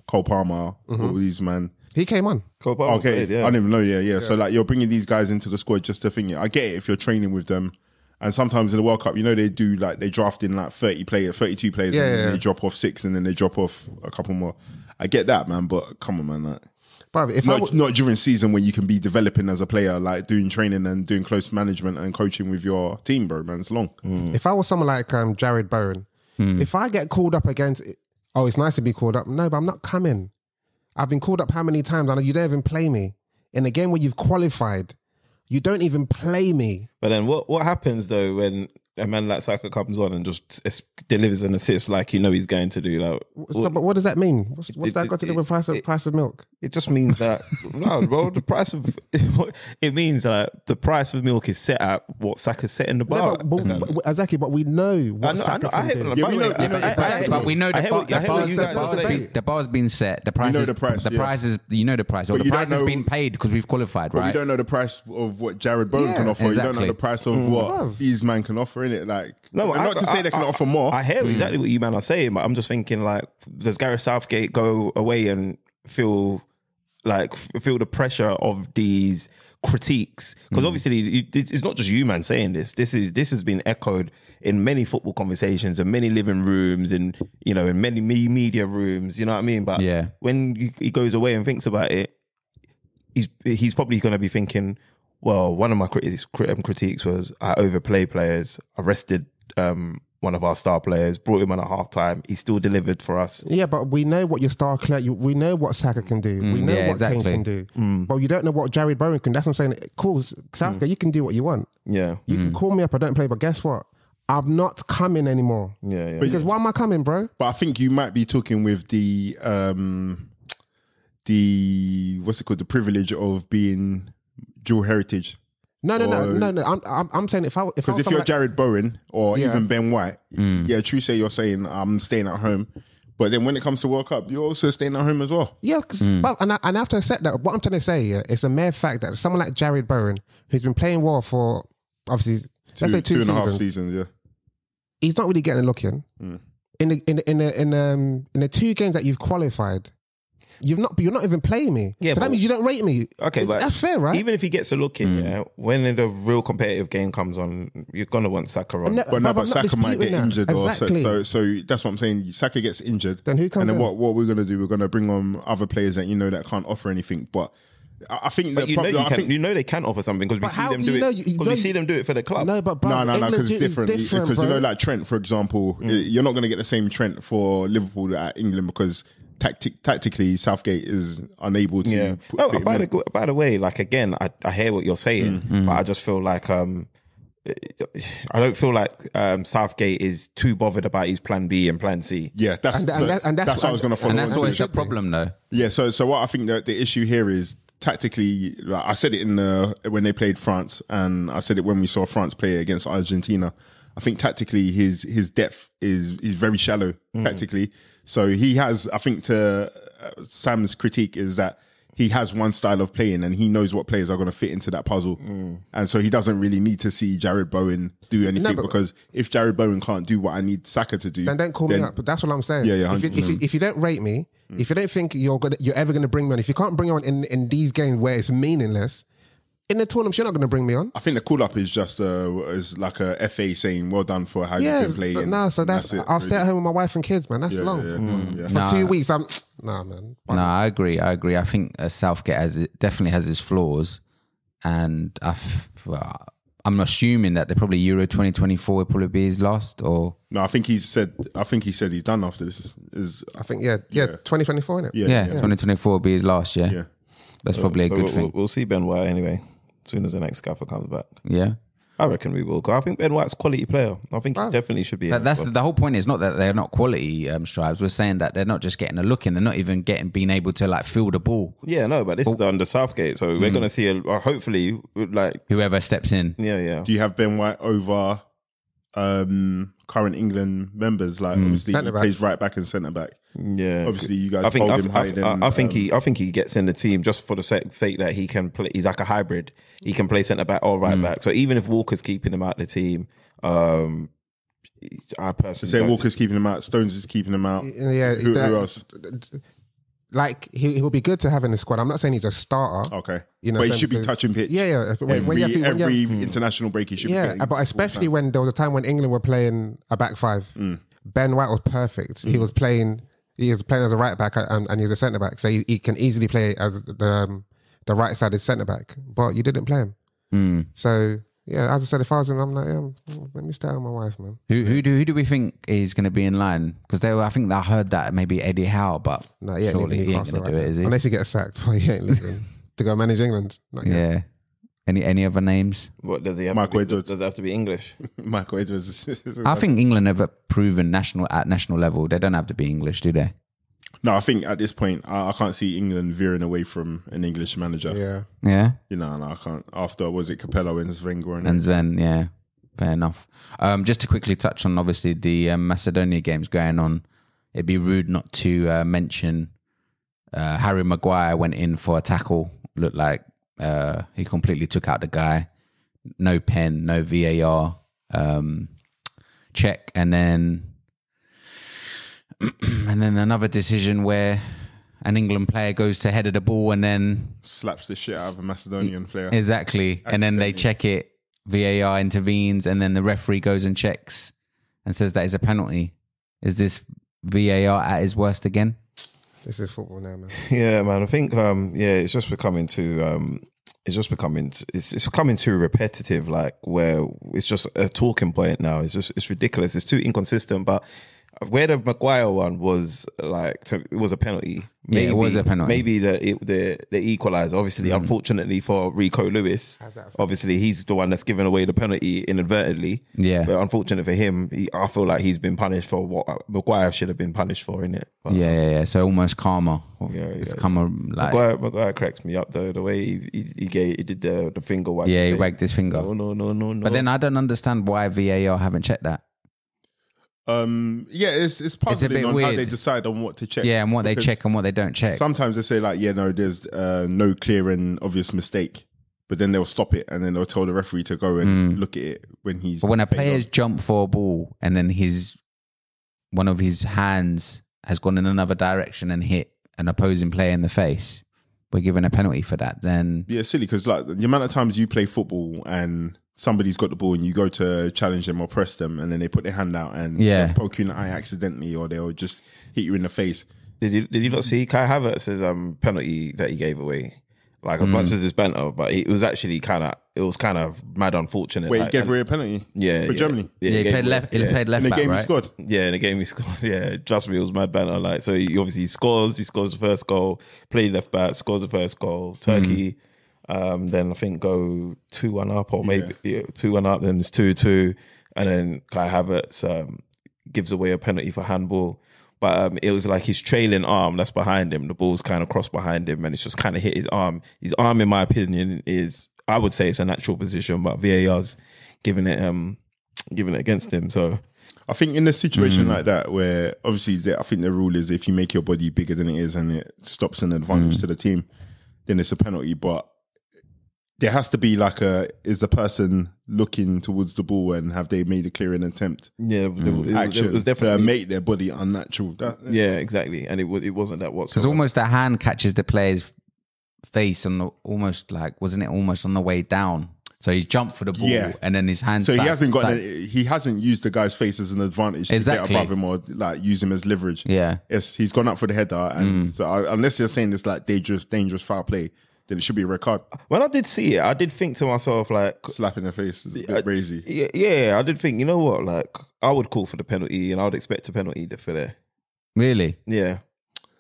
Cole Palmer, all these man. He came on. Okay, played, yeah. I didn't even know. Yeah. So like, you're bringing these guys into the squad just to think. I get it if you're training with them, and sometimes in the World Cup, they do like they draft in like 32 players, and then they drop off 6, and then they drop off a couple more. I get that, man, but come on, man, like. But if not during season when you can be developing as a player, like doing training and doing close management and coaching with your team, bro, man, it's long. If I was someone like Jared Bowen, if I get called up against, it's nice to be called up. No, but I'm not coming. I've been called up how many times? I know you don't even play me. In a game where you've qualified, you don't even play me. But then what happens though when a man like Saka comes on and just delivers an assist like he's going to do? Like, but what does that mean? What's that got to do with price of milk? It just means that no, bro. The price of it means that the price of milk is set at what Saka's set in the bar. No, but exactly. But we know what Saka can do. But we know the bar's been set. The price. the price. The price is. You know the price. Or the price has been paid because we've qualified, right? But we don't know the price of what Jared Bowen can offer. Exactly. You don't know the price of what these man can offer in it. Like, no, not to say they can offer more. I hear exactly what you man are saying, but I'm just thinking like, does Gareth Southgate go away and feel the pressure of these critiques? Because obviously it's not just you man saying this. This has been echoed in many football conversations and many living rooms and in many media rooms. You know what I mean? But when he goes away and thinks about it, he's probably going to be thinking, well, one of my critiques was I overplay players, arrested one of our star players, brought him on at half-time. He still delivered for us. Yeah, but we know what your star player, we know what Saka can do. We know what Kane can do. But you don't know what Jared Bowen can. That's what I'm saying. Cool, Southgate, you can do what you want. Yeah. You can call me up, I don't play, but guess what? I'm not coming anymore. Yeah. Because why am I coming, bro? But I think you might be talking with the what's it called? The privilege of being dual heritage. No. I'm saying if you're Jared Bowen or even Ben White, true say you're saying I'm staying at home, but then when it comes to World Cup, you're also staying at home as well. Yeah, and I have to accept that. What I'm trying to say, it's a mere fact that someone like Jared Bowen, who's been playing well for obviously let's say 2 2.5 seasons, yeah, he's not really getting a look in. In the 2 games that you've qualified. You're not even playing me. Yeah, so that means you don't rate me. Okay, but that's fair, right? Even if he gets a look in, when the real competitive game comes on, you're gonna want Saka on. But Saka might get injured, exactly. So that's what I'm saying. Saka gets injured, then who comes? And then what we're gonna do? We're gonna bring on other players that that can't offer anything. But I think But you know they can offer something because we see them do it. Because we see them do it for the club. No, but bro, no, because it's different. Because bro. you know, like Trent, for example, you're not going to get the same Trent for Liverpool at England because tactically Southgate is unable to. Yeah. Put By the way, like again, I hear what you're saying, but I just feel like I don't feel like Southgate is too bothered about his plan B and plan C. Yeah, that's what I was going to follow. And that's on always to. the problem, though. Yeah, so what I think that the issue here is tactically. Like I said it when they played France, and I said it when we saw France play against Argentina. I think tactically his depth is very shallow tactically. So he has. I think to Sam's critique is that he has one style of playing and he knows what players are going to fit into that puzzle. And so he doesn't really need to see Jared Bowen do anything because if Jared Bowen can't do what I need Saka to do, then don't call me up. But that's what I'm saying. Yeah, if you don't rate me, if you don't think you're ever going to bring me on, if you can't bring me on in these games where it's meaningless, in the tournament, you're not going to bring me on. I think the call up is just is like a FA saying, well done for how you've been playing. So that's it, I'll stay at home with my wife and kids, man. That's long. For 2 weeks, man. No, I agree. I think Southgate definitely has his flaws. And I'm assuming that probably Euro 2024 will probably be his last or... No, I think he said he's done after this. I think 2024, innit? Yeah, 2024 will be his last, yeah. That's probably a good thing. We'll see Ben White anyway, as soon as the next gaffer comes back. Yeah. I reckon we will. I think Ben White's a quality player. I think he definitely should be. That's the whole point. Is not that they're not quality strives. We're saying that they're not just getting a look in. They're not even being able to like feel the ball. Yeah, no, but this is under Southgate, so we're going to see hopefully like whoever steps in. Yeah. Do you have Ben White over current England members? Like obviously he plays right back and centre back. Yeah, obviously you guys hold him higher than. I think he gets in the team just for the sake that he can play. He's like a hybrid. He can play centre back or right back. So even if Walker's keeping him out of the team, I personally say Walker's keeping him out. Stones is keeping him out. Yeah, who else? Like he'll be good to have in the squad. I'm not saying he's a starter. Okay, but he should be touching pitch. Yeah. Every international break he should be. Yeah, but especially when there was a time when England were playing a back five. Ben White was perfect. He was playing as a right back and he was a centre back, so he can easily play as the right sided centre back. But you didn't play him. So yeah, as I said, if I was him, I'm like, let me stay with my wife, man. Who do we think is going to be in line? Because I think I heard that maybe Eddie Howe, but no, he ain't surely he ain't going to do it, is he? Unless he gets sacked, but he ain't leaving to go manage England. Not yet. Yeah. Any other names? What does he have? Michael Edwards. Does it have to be English? Michael Edwards. I think England have proven at national level. They don't have to be English, do they? No, I think at this point I can't see England veering away from an English manager. Yeah. You know, and I can't. After was it Capello and Wenger and Zen? Yeah, fair enough. Just to quickly touch on obviously the Macedonia games going on. It'd be rude not to mention Harry Maguire went in for a tackle. Looked like he completely took out the guy. No pen, no VAR check, and then another decision where an England player goes to head of the ball and then slaps the shit out of a Macedonian player. Exactly. And then they check it, VAR intervenes, and then the referee goes and checks and says that is a penalty. Is this VAR at his worst again? This is football now, man. Yeah, man. I think it's just becoming too it's becoming too repetitive, like where it's just a talking point now. It's ridiculous. It's too inconsistent, but where the Maguire one was it was a penalty. Maybe, it was a penalty. Maybe the equaliser. Obviously, unfortunately for Rico Lewis, obviously he's the one that's given away the penalty inadvertently. Yeah. But unfortunate for him, I feel like he's been punished for what Maguire should have been punished for, innit? But, yeah. So almost karma. It's karma. Like Maguire cracks me up though. The way he did the finger wag. Yeah, he wagged his finger. No. But then I don't understand why VAR haven't checked that. It's puzzling on how they decide on what to check. Yeah, and what they check and what they don't check. Sometimes they say there's no clear and obvious mistake, but then they'll stop it and then they'll tell the referee to go and look at it when he's. But when a player's jump for a ball and then one of his hands has gone in another direction and hit an opposing player in the face, we're given a penalty for that. Then silly because like the amount of times you play football and somebody's got the ball and you go to challenge them or press them and then they put their hand out and they'll poke you in the eye accidentally or they'll just hit you in the face. Did you not see Kai Havertz's penalty that he gave away? Like as much as it's banter, but it was actually kind of mad unfortunate. Wait, like, he gave away a penalty. For Germany. He played left. He played left In the back, game right? he scored. Yeah, in the game he scored. Yeah, trust me, it was mad banter. Like, so he obviously scores. He scores the first goal. Played left back, scores the first goal. Turkey, then I think go 2-1 up, or maybe 2-1 up. Then it's 2-2, and then Kai Havertz gives away a penalty for handball. But it was like his trailing arm that's behind him. The ball's kind of crossed behind him, and it's just kind of hit his arm. His arm, in my opinion, I would say it's a natural position, but VAR's giving it against him. So I think in a situation like that, where obviously I think the rule is if you make your body bigger than it is and it stops an advantage to the team, then it's a penalty. But there has to be like is the person looking towards the ball and have they made a clearing attempt? Yeah, Action it was definitely to make their body unnatural. Yeah, exactly. And it wasn't that whatsoever. Because almost the hand catches the player's face on almost on the way down. So he's jumped for the ball and then his hand. So he hasn't used the guy's face as an advantage to get above him or like use him as leverage. Yeah. Yes, he's gone up for the header, and so unless you're saying it's like dangerous foul play, then it should be a red card. When I did see it, I did think to myself, like, Slap in the face is a bit crazy. Yeah, I did think, you know what, like, I would call for the penalty and I would expect a penalty for there. Really? Yeah.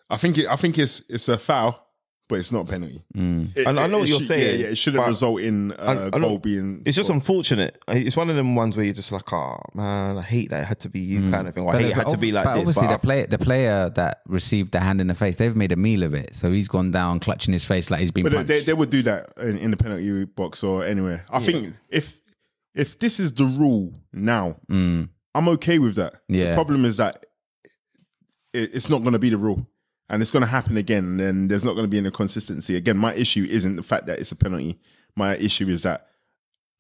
I think it's a foul, but it's not a penalty. And I know what you're saying. Yeah, it shouldn't result in a goal being... It's just unfortunate. It's one of them ones where you're just like, oh, man, I hate that it had to be you kind of thing. Or I hate it had to be like this. Obviously, the player that received the hand in the face, they've made a meal of it. So he's gone down clutching his face like he's been punched. They would do that in the penalty box or anywhere. I think if this is the rule now, I'm okay with that. Yeah. The problem is that it's not going to be the rule. And it's going to happen again, and then there's not going to be any consistency. Again, my issue isn't the fact that it's a penalty. My issue is that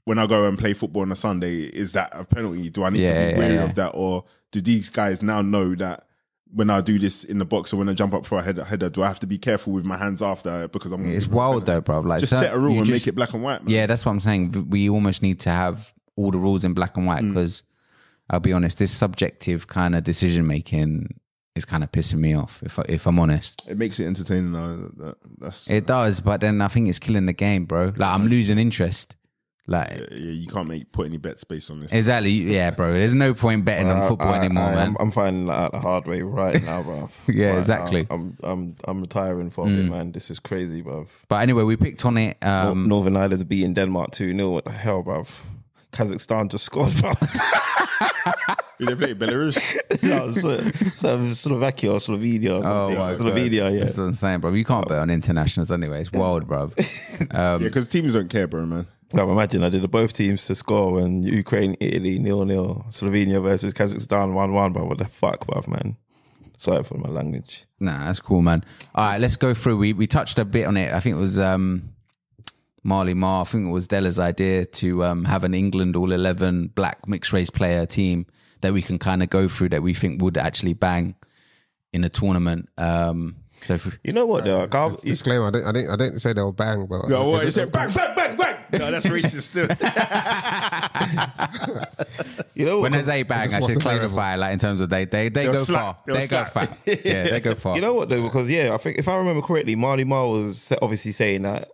when I go and play football on a Sunday, is that a penalty? Do I need to be wary of that? Or do these guys now know that when I do this in the box or when I jump up for a header, do I have to be careful with my hands after because I'm... It's wild though, bro. Like, just set a rule and make it black and white, man. Yeah, that's what I'm saying. We almost need to have all the rules in black and white because I'll be honest, this subjective kind of decision-making is kind of pissing me off, if I'm honest. It makes it entertaining though. It does, but then I think it's killing the game, bro. Like, I'm losing interest. Like, you can't put any bets based on this. Exactly, yeah, bro. There's no point betting on football anymore, man. I'm finding that out the hard way right now, bro. Yeah, right exactly. Now. I'm retiring from it, man. This is crazy, bro. But anyway, we picked on it. Northern Ireland's beating Denmark 2-0. What the hell, bro? Kazakhstan just scored, bro. Did they play Belarus? No, Slovakia or Slovenia or something. Oh my Slovenia, God. yeah. That's what I'm saying, bro. You can't bet on internationals anyway. It's wild, bro. Yeah, because teams don't care, bro, man. Well, imagine I did both teams to score when Ukraine, Italy 0-0, Slovenia versus Kazakhstan 1-1, bro. What the fuck, bro, man? Sorry for my language. Nah, that's cool, man. All right, let's go through. We touched a bit on it. I think it was Marley Marr. I think it was Della's idea to have an England all-11 black mixed race player team that we can kind of go through that we think would actually bang in a tournament. You know what though? Disclaimer: I didn't say they'll bang, but No, what? He said bang, bang, bang, bang. No, that's racist too. You know when I say bang, I should clarify, like in terms of they go slap. far. They go far. Yeah, they go far. You know what though? Because I think if I remember correctly, Marley Marr was obviously saying that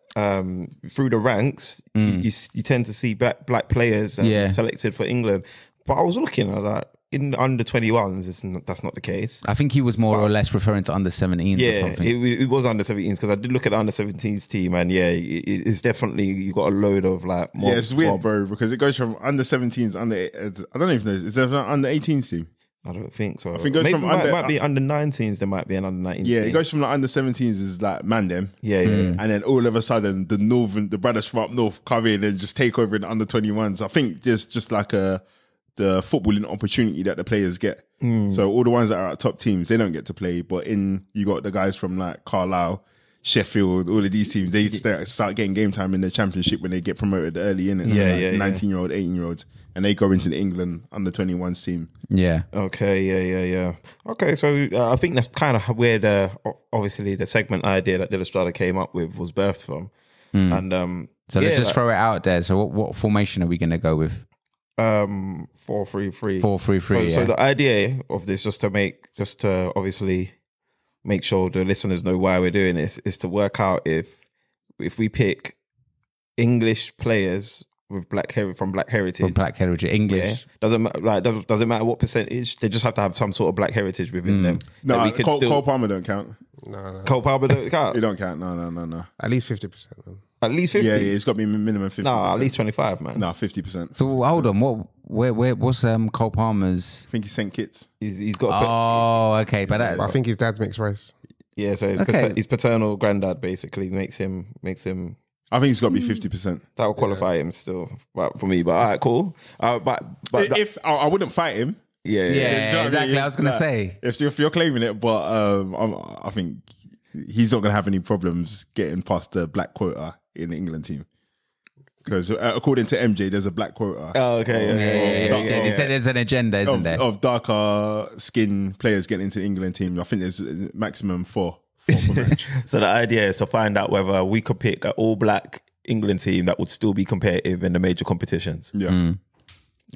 through the ranks, you tend to see black players selected for England. But I was looking, I was like, in under 21s, that's not the case. I think he was more or less referring to under 17s or something. It was under 17s because I did look at the under 17s team and it's definitely, you got a load of like... it's weird, bro, because it goes from under 17s, I don't even know, is there an under 18s team? I don't think so. I think it goes from under... might be under 19s, there might be an under 19s Yeah, team. it goes from like under 17s is like Mandem. Yeah. And then all of a sudden, the brothers from up north come in and just take over in the under 21s. I think there's just like the footballing opportunity that the players get. So all the ones that are at top teams, they don't get to play. But you got the guys from like Carlisle, Sheffield, all of these teams, they start getting game time in the championship when they get promoted early in it. 19-year-old, 18-year-olds. And they go into the England under 21s team. Yeah. Okay, yeah. Okay, so I think that's kind of where obviously the segment idea that Dilla Strada came up with was birthed from. And so let's just throw it out there. So what formation are we going to go with? 4-3-3. 4-3-3. So the idea of this, just to obviously make sure the listeners know why we're doing this, is to work out if if we pick English players with black heritage From black heritage, English. doesn't matter what percentage. They just have to have some sort of black heritage within them. No, That we could Cole Palmer don't count. No. Cole Palmer don't count. He don't count. No. At least 50%. Man. At least 50. Yeah, it's got to be minimum 50%. No, at least 25, man. No, 50%. So hold on, what's Cole Palmer's? I think he's St. Kitts. He's got. Oh, okay, but that, But I think his dad's mixed race. Yeah, so his paternal granddad basically makes him. I think he's got to be 50%. That will qualify him still, but for me. But all right, cool. But If I wouldn't fight him. yeah, You know what I exactly. mean? I was gonna say. If you're claiming it, but I think he's not going to have any problems getting past the black quota in the England team. Because according to MJ, there's a black quota. Oh, okay. Yeah. He said there's an agenda, isn't there? Of darker skin players getting into the England team. I think there's maximum four per match. So the idea is to find out whether we could pick an all-black England team that would still be competitive in the major competitions. Yeah.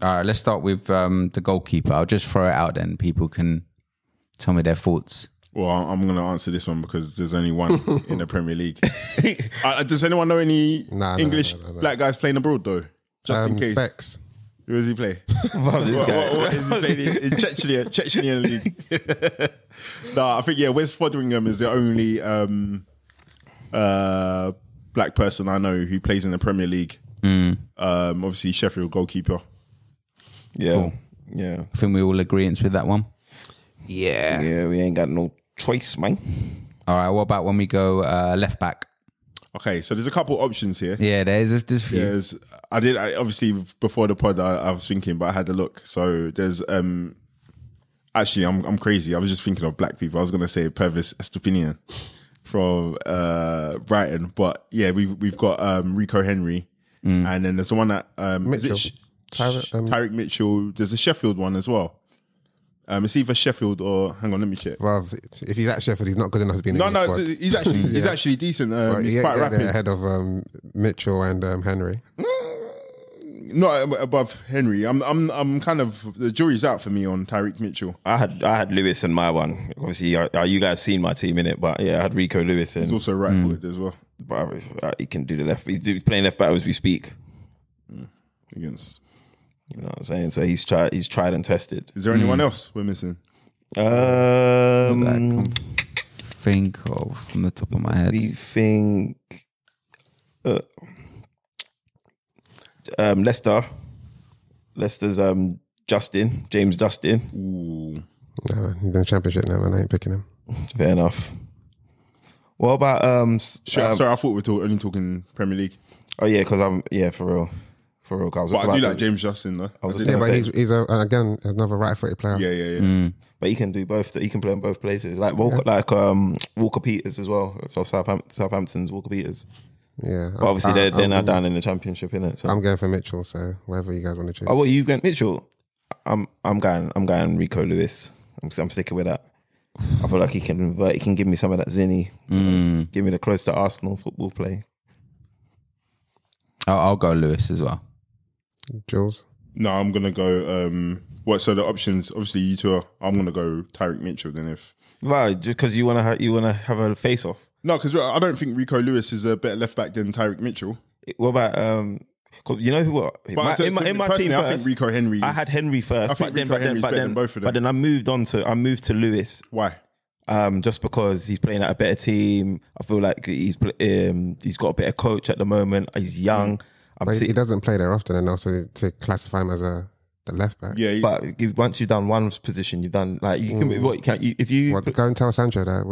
All right, let's start with the goalkeeper. I'll just throw it out then. People can tell me their thoughts. Well, I'm going to answer this one because there's only one in the Premier League. Does anyone know any English black guys playing abroad though? Just in case. Specs. Who does he play? Wow, this guy. What is he playing in Chechnya League? No, I think Wes Foderingham is the only black person I know who plays in the Premier League. Obviously Sheffield goalkeeper. Yeah, Cool. yeah, I think we all agree with that one. yeah. We ain't got no choice, man. All right, what about when we go left back? Okay, so there's a couple options here. Yeah, there's a few. I obviously before the pod I was thinking, but I had a look. So there's actually I'm crazy. I was just thinking of black people. I was gonna say Pervis Estepinian from Brighton, but yeah, we've got Rico Henry, and then there's the one that Mitchell. Tyrick Mitchell. There's a Sheffield one as well. It's either Sheffield or hang on, let me check. Well, if he's at Sheffield, he's not good enough to be in the No, squad. he's actually decent. He's He quite ain't rapid. ahead of Mitchell and Henry. Not above Henry. I'm kind of the jury's out for me on Tyrick Mitchell. I had Lewis in my one. Obviously, you guys seen my team in it, but yeah, I had Rico Lewis in. He's also right-footed as well. But he can do the left. He's playing left back as we speak. Against. You know what I'm saying? So he's tried and tested. Is there anyone else we're missing? I can think of from the top of my head. We think Leicester's James Justin. Ooh. No, he's in the Championship now, man. I ain't picking him. Fair enough. What about Sorry, I thought we were only talking Premier League. Oh yeah, because for real. Cause But I do like James Justin though. I was just Yeah, gonna but say, he's again another right-footed player. Yeah. but he can do both. He can play in both places. Like Walker, Walker Peters as well. So Southampton's Walker Peters. Yeah. But obviously they're now down in the Championship, innit? So. I'm going for Mitchell, so whatever you guys want to choose. Oh, what you going Mitchell? I'm going Rico Lewis. I'm sticking with that. I feel like he can invert. He can give me some of that Zinni. Give me the close to Arsenal football play. I'll go Lewis as well. Jules? No, I'm gonna go. So the options, obviously you two are. I'm gonna go Tyrick Mitchell. Then if Right, just because you wanna have a face off. no, because I don't think Rico Lewis is a better left back than Tyrick Mitchell. What about 'cause you know who? What But in my team personally, I first, think Rico Henry. I had Henry first, I think Rico Henry's better than both of them. But then I moved to Lewis. Why? Just because he's playing at a better team. I feel like he's got a better coach at the moment. He's young. But he doesn't play there often enough to classify him as the left back. Yeah, but once you've done one position, you've done like you can. What you can if you What, go and tell Sancho that.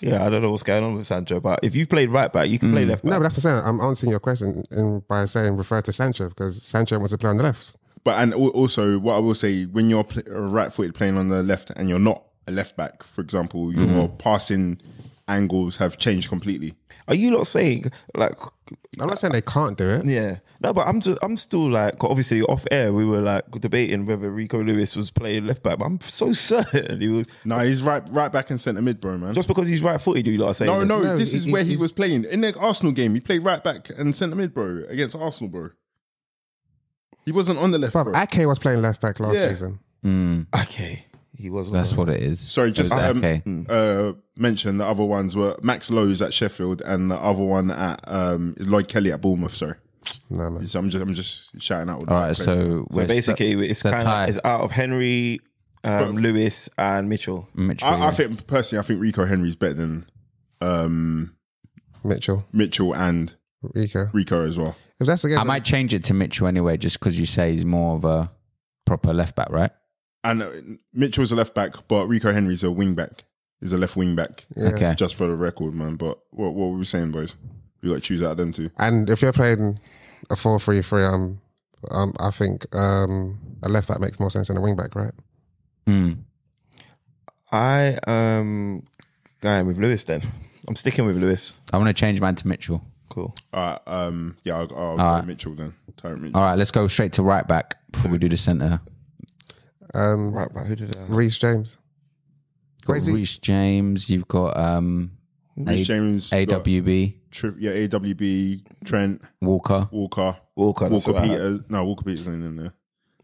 yeah, I don't know what's going on with Sancho, but if you've played right back, you can play left back. No, but that's the same. I'm answering your question by saying refer to Sancho because Sancho wants to play on the left. But and also what I will say, when you're right-footed playing on the left and you're not a left back, for example, your passing angles have changed completely. Are you not saying like? I'm not saying they can't do it. Yeah, no, but I'm still like, obviously off air we were like debating whether Rico Lewis was playing left back, but I'm so certain he was. No, he's right back and centre mid, bro, man. Just because he's right footed, you lot are saying No, this? no, this is where he was playing in the Arsenal game. He played right back and centre mid, bro, against Arsenal, bro. He wasn't on the left, bro. Ake was playing left back last season. Okay. He was. That's what it is. Sorry, just okay. mention the other ones were Max Lowe's at Sheffield and the other one at is Lloyd Kelly at Bournemouth. Sorry. No, man. So I'm just shouting out. All right, so basically it's kind of it's out of Henry, Lewis, and Mitchell. I think personally, I think Rico Henry's better than Mitchell and Rico as well. If that's the case, I might change it to Mitchell anyway, just because you say he's more of a proper left back, right? And Mitchell's a left back, but Rico Henry's a wing back. He's a left wing back. Yeah. Okay. Just for the record, man. But what were we saying, boys? We got to choose out of them two. And if you're playing a 4-3-3, I think a left back makes more sense than a wing back, right? I going with Lewis then. I'm sticking with Lewis. I want to change mine to Mitchell. Cool. All right. I'll go with Mitchell then. Tyrant Mitchell. All right, let's go straight to right back before we do the centre. Right, who did that? Reece James. Reece James. You've got Reece James, AWB. AWB, Trent, Walker. Walker Peters. No, Walker Peters ain't in there.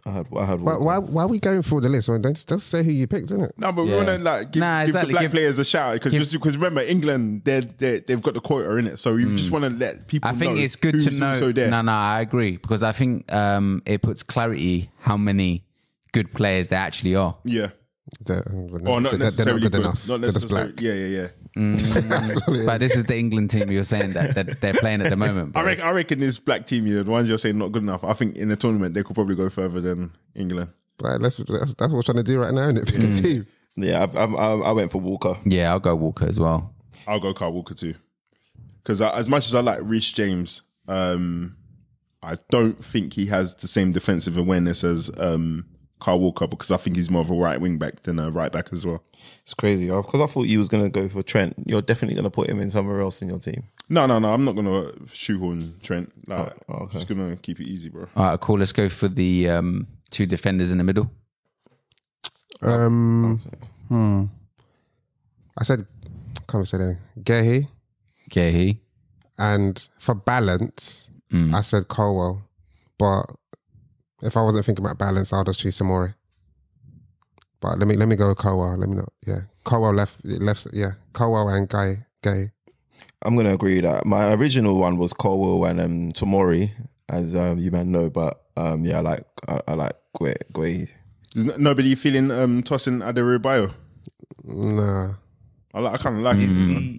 I heard Walker. Why are we going through the list? I mean, don't say who you picked, innit? No, but we want to give the black players a shout because remember England they've got the quota in it, so we just want to let people. I think know it's good to know. Also there. No, I agree because I think it puts clarity how many good players there actually are. Yeah. Not not necessarily good enough. Not they're just necessarily. black. Yeah. But this is the England team you're saying that they're playing at the moment. Bro. I reckon this black team, the ones you're saying not good enough. I think in the tournament they could probably go further than England. Right, that's what we're trying to do right now, isn't it? Pick a team. Yeah, I went for Walker. Yeah, I'll go Walker as well. I'll go Kyle Walker too. Because as much as I like Reece James, I don't think he has the same defensive awareness as Kyle Walker, because I think he's more of a right wing back than a right back as well. It's crazy because I thought you was going to go for Trent. You're definitely going to put him in somewhere else in your team. No. I'm not going to shoehorn Trent. Okay. Just going to keep it easy, bro. All right, cool. Let's go for the two defenders in the middle. I said, can't say that. Gehi. And for balance, I said Colwell. But if I wasn't thinking about balance, I'll just choose Samori. But let me go with Colwell. Let me know. Yeah, Colwell left. Yeah, Colwell and Gay. I'm going to agree that my original one was Colwell and Tomori, as you man know. But I like Guay. Is nobody feeling tossing Adebayo? Nah. I kind of like it.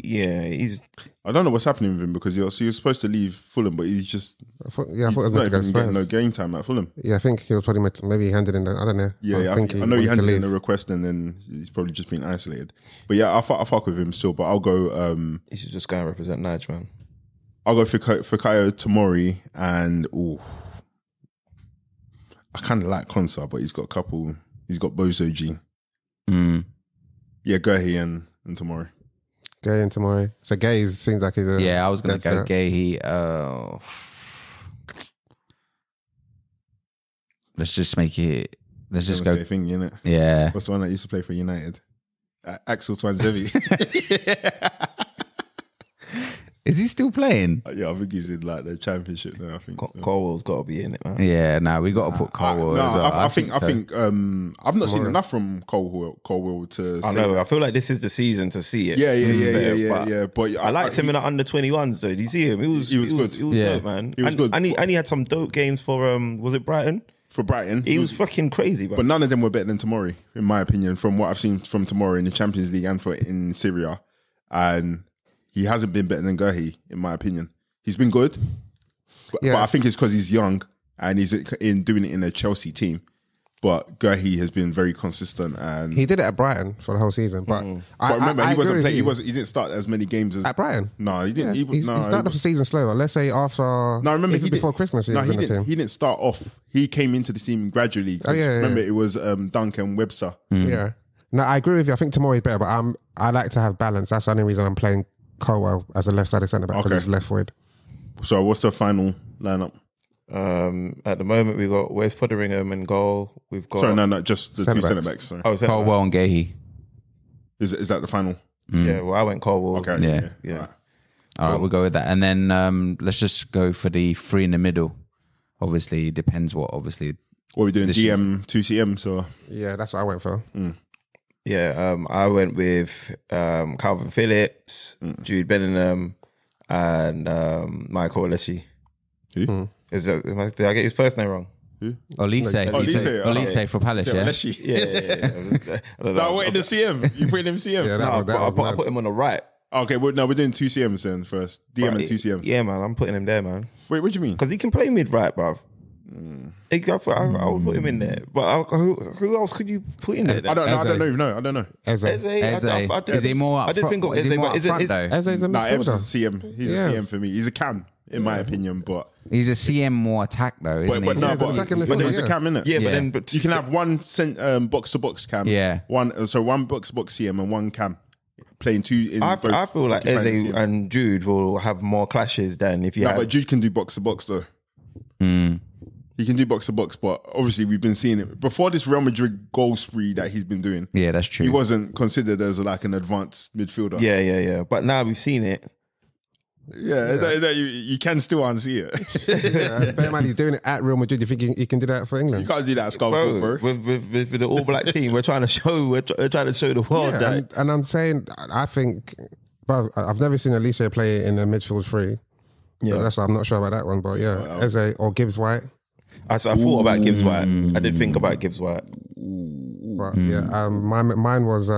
He's. I don't know what's happening with him because he was supposed to leave Fulham, but he's just. I thought he was not meant to go even getting Spurs. no game time at Fulham. Yeah, I think he was probably maybe handed in. I don't know. Yeah, I know he handed in a request and then he's probably just been isolated. But yeah, I fuck with him still. But I'll go. He should just go and represent Nige, man. I'll go for Fikayo Tomori and I kind of like Konsa, but he's got a couple. He's got Bozo G. Yeah, Guehi and Tomori. Gay and Tomori. So Gay seems like he's a... Yeah, I was going to go Gehi. Let's just make it... Let's just go... Thing, innit? Yeah. What's the one that used to play for United? Axel Twanzevi. Is he still playing? Yeah, I think he's in like the championship now. I think Colwell's got to be in it, man. Yeah, we got to put Colwell as well. I think I've not seen enough from Colwell to. I know. I feel like this is the season to see it. Yeah. But I liked him in the under 21s though. Did you see him? He was good. He was dope, man. He was good. And he had some dope games for was it Brighton? For Brighton, he was fucking crazy, bro. But none of them were better than Tomori, in my opinion. From what I've seen from Tomori in the Champions League and in Syria, and he hasn't been better than Guehi, in my opinion. He's been good, but I think it's because he's young and he's doing it in a Chelsea team. But Guehi has been very consistent, and he did it at Brighton for the whole season. But remember, he wasn't playing. He didn't start as many games as at Brighton. No, he didn't. Yeah, he started off the season slower. Let's say after. No, I remember before Christmas. He didn't start off. He came into the team gradually. Remember, it was Dunk and Webster. Yeah. No, I agree with you. I think Tomori is better, but I like to have balance. That's the only reason I'm playing Colwell as a left-sided centre back because he's left wide. So, what's the final lineup? At the moment, we've got Wes Fotheringham in goal. We've got just the two centre backs. Sorry. Colwell and Gehi. Is that the final? Yeah, well, I went Colwell. Okay. Yeah. All right, we'll go with that, and then let's just go for the three in the middle. Obviously, it depends what. Obviously, what are we doing? DM 2CM. So yeah, that's what I went for. I went with Calvin Phillips, Jude Bellingham, and Michael Olise. Who? Did I get his first name wrong? Olise for Palace, yeah. Yeah. No, what in the CM? You put him CM? Yeah, No, that I was mad. put him on the right. Okay, well, no, we're doing 2 CMs then first. DM and 2 CMs. Yeah, man, I'm putting him there, man. Wait, what do you mean? Because he can play mid right, bruv. I would put him in there. But who else could you put in there? I don't even know. I don't know. Eze. Is he more up I did think of is he Eze, more but up front, though? Eze's a No, Evans midfielder. is a CM. He's Yeah. a CM for me. He's a cam, in my opinion, but He's a CM more attack, though, isn't but he? no, he's an attacking but midfielder, there's a yeah. cam, innit? Yeah, Yeah. but You can have one box to box cam. Yeah. One box to box CM and one cam playing 2 in both. I feel like occupying Eze the CM. and Jude will have more clashes than if you No, had. but Jude can do box to box though. He can do box to box, but obviously we've been seeing it before this Real Madrid goal spree that he's been doing. Yeah, that's true. He wasn't considered as like an advanced midfielder. Yeah. But now we've seen it. You can still unsee it. Yeah, bear in mind, he's doing it at Real Madrid. You think he can do that for You England? can't do that at Skullford, bro. With the All Black team, we're trying to show the world Yeah, that. and I'm saying, I think, but I've never seen Alicia play in a midfield 3. Yeah. That's why I'm not sure about that one. But yeah, Eze or Gibbs White. I thought about Gibbs White. I did think about Gibbs White. But yeah, mine was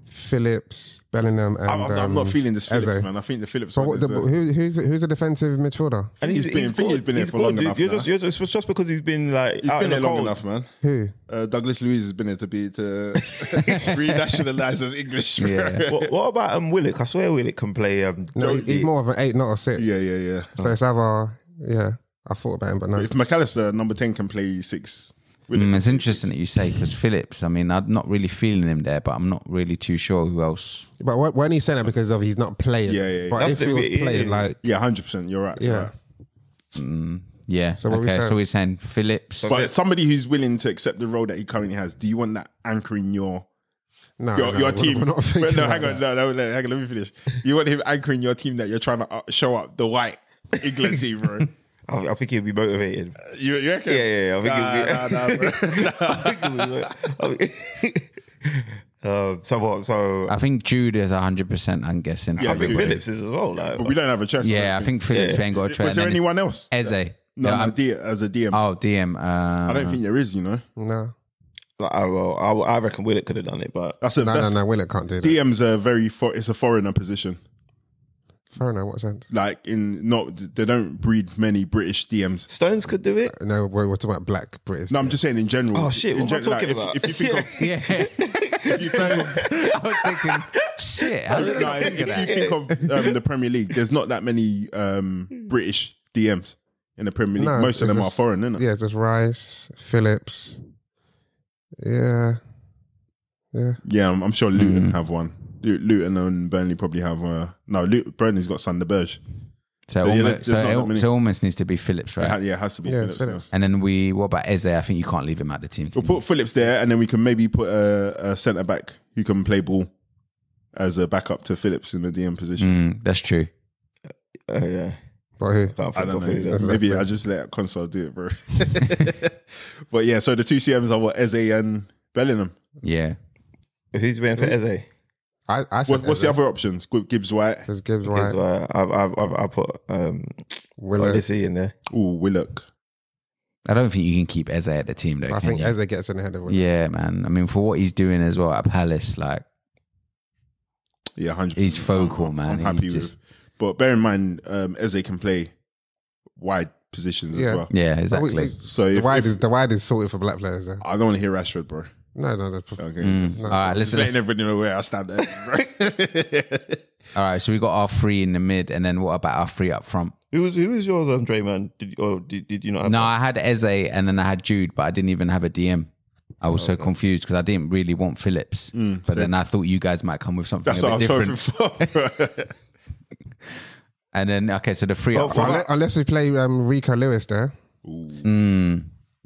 Phillips, Bellingham, and I'm not feeling this Phillips, Eze. man. I think the Phillips So one what, is who's a defensive midfielder? And he's been here for long enough now. It's just because he's been like He's out been in here the long cold. enough, man. Who? Douglas Luiz has been here to renationalise as English. Bro. Yeah. What about Willock? I swear Willock can play. No, he's more of an 8, not a 6. Yeah. So it's either I thought about him, but no. If McAllister, number 10, can play 6. It's interesting that you say, because Phillips, I mean, I'm not really feeling him there, but I'm not really too sure who else. But when he's saying that because of he's not playing. Yeah. But That's if he was playing, like, Yeah, 100%. You're right. you're yeah. right. Yeah. So what we okay, saying? so we're saying Phillips. But somebody who's willing to accept the role that he currently has, do you want that anchoring your team? We're not thinking No, about hang on. that. No, hang on. Let me finish. You want him anchoring your team that you're trying to show up the white England team, bro. I think he'll be motivated. You reckon? Yeah. I think he'll be. So I think Jude is 100%, I'm guessing. Yeah, I think Jude. Phillips is as well. Like, But we don't have a chest. Yeah, I think Phillips ain't got a trade. Was there anyone else? Eze. No, Yeah, as a DM. Oh, DM. I don't think there is, you know. No. I reckon Willock could have done it, but No, Willock can't do that. DM's it's a foreigner position. Fair enough, what sense? Like they don't breed many British DMs. Stones could do it. No, we're talking about black British. No, I'm just saying in general. Oh shit! In What am I talking about? If you think of, Yeah. I was thinking, shit. How did I if think of you that? think of the Premier League, there's not that many British DMs in the Premier League. No, Most of it's them are just- foreign, isn't it? Yeah, just Rice, Phillips. Yeah. Yeah, I'm sure Luton have one. Luton and Burnley probably have. Burnley's got Sander Berge. So, But yeah, almost, there's not that many. so it almost needs to be Phillips, right? Yeah, it has to be Yeah, Phillips. Phillips. And then what about Eze? I think you can't leave him out the team. We'll put Phillips there, and then we can maybe put a centre back who can play ball as a backup to Phillips in the DM position. That's true. Yeah. But who? Can't I think don't of who know. that is. Maybe I just let Console do it, bro. But yeah, so the 2 CMs are what, Eze and Bellingham. Yeah. Who's going for Eze? I said What's the Eze. other options? Gibbs White. There's Gibbs Because, White, I put Willock. Odyssey in there. Ooh, Willock. I don't think you can keep Eze at the team, though. I can think you? Eze gets in the head of Willock. Yeah, man. I mean, for what he's doing as well at Palace, like, Yeah, 100%. he's focal, man. I'm He happy just- with. But bear in mind, Eze can play wide positions Yeah. as well. Yeah, exactly. So The if, wide is sorted for black players. Though. I don't want to hear Rashford, bro. No. That's, Okay. All right, Just listen. letting everybody know where I stand there, bro. All right, so we got our 3 in the mid, and then what about our 3 up front? Who was yours, Dre, man? Did you not have No, that? I had Eze, and then I had Jude, but I didn't even have a DM. I was so confused because I didn't really want Phillips, but then I thought you guys might come with something That's a what I bit was different. hoping for. Bro. And then okay, so the 3 up front, unless we play Rico Lewis there.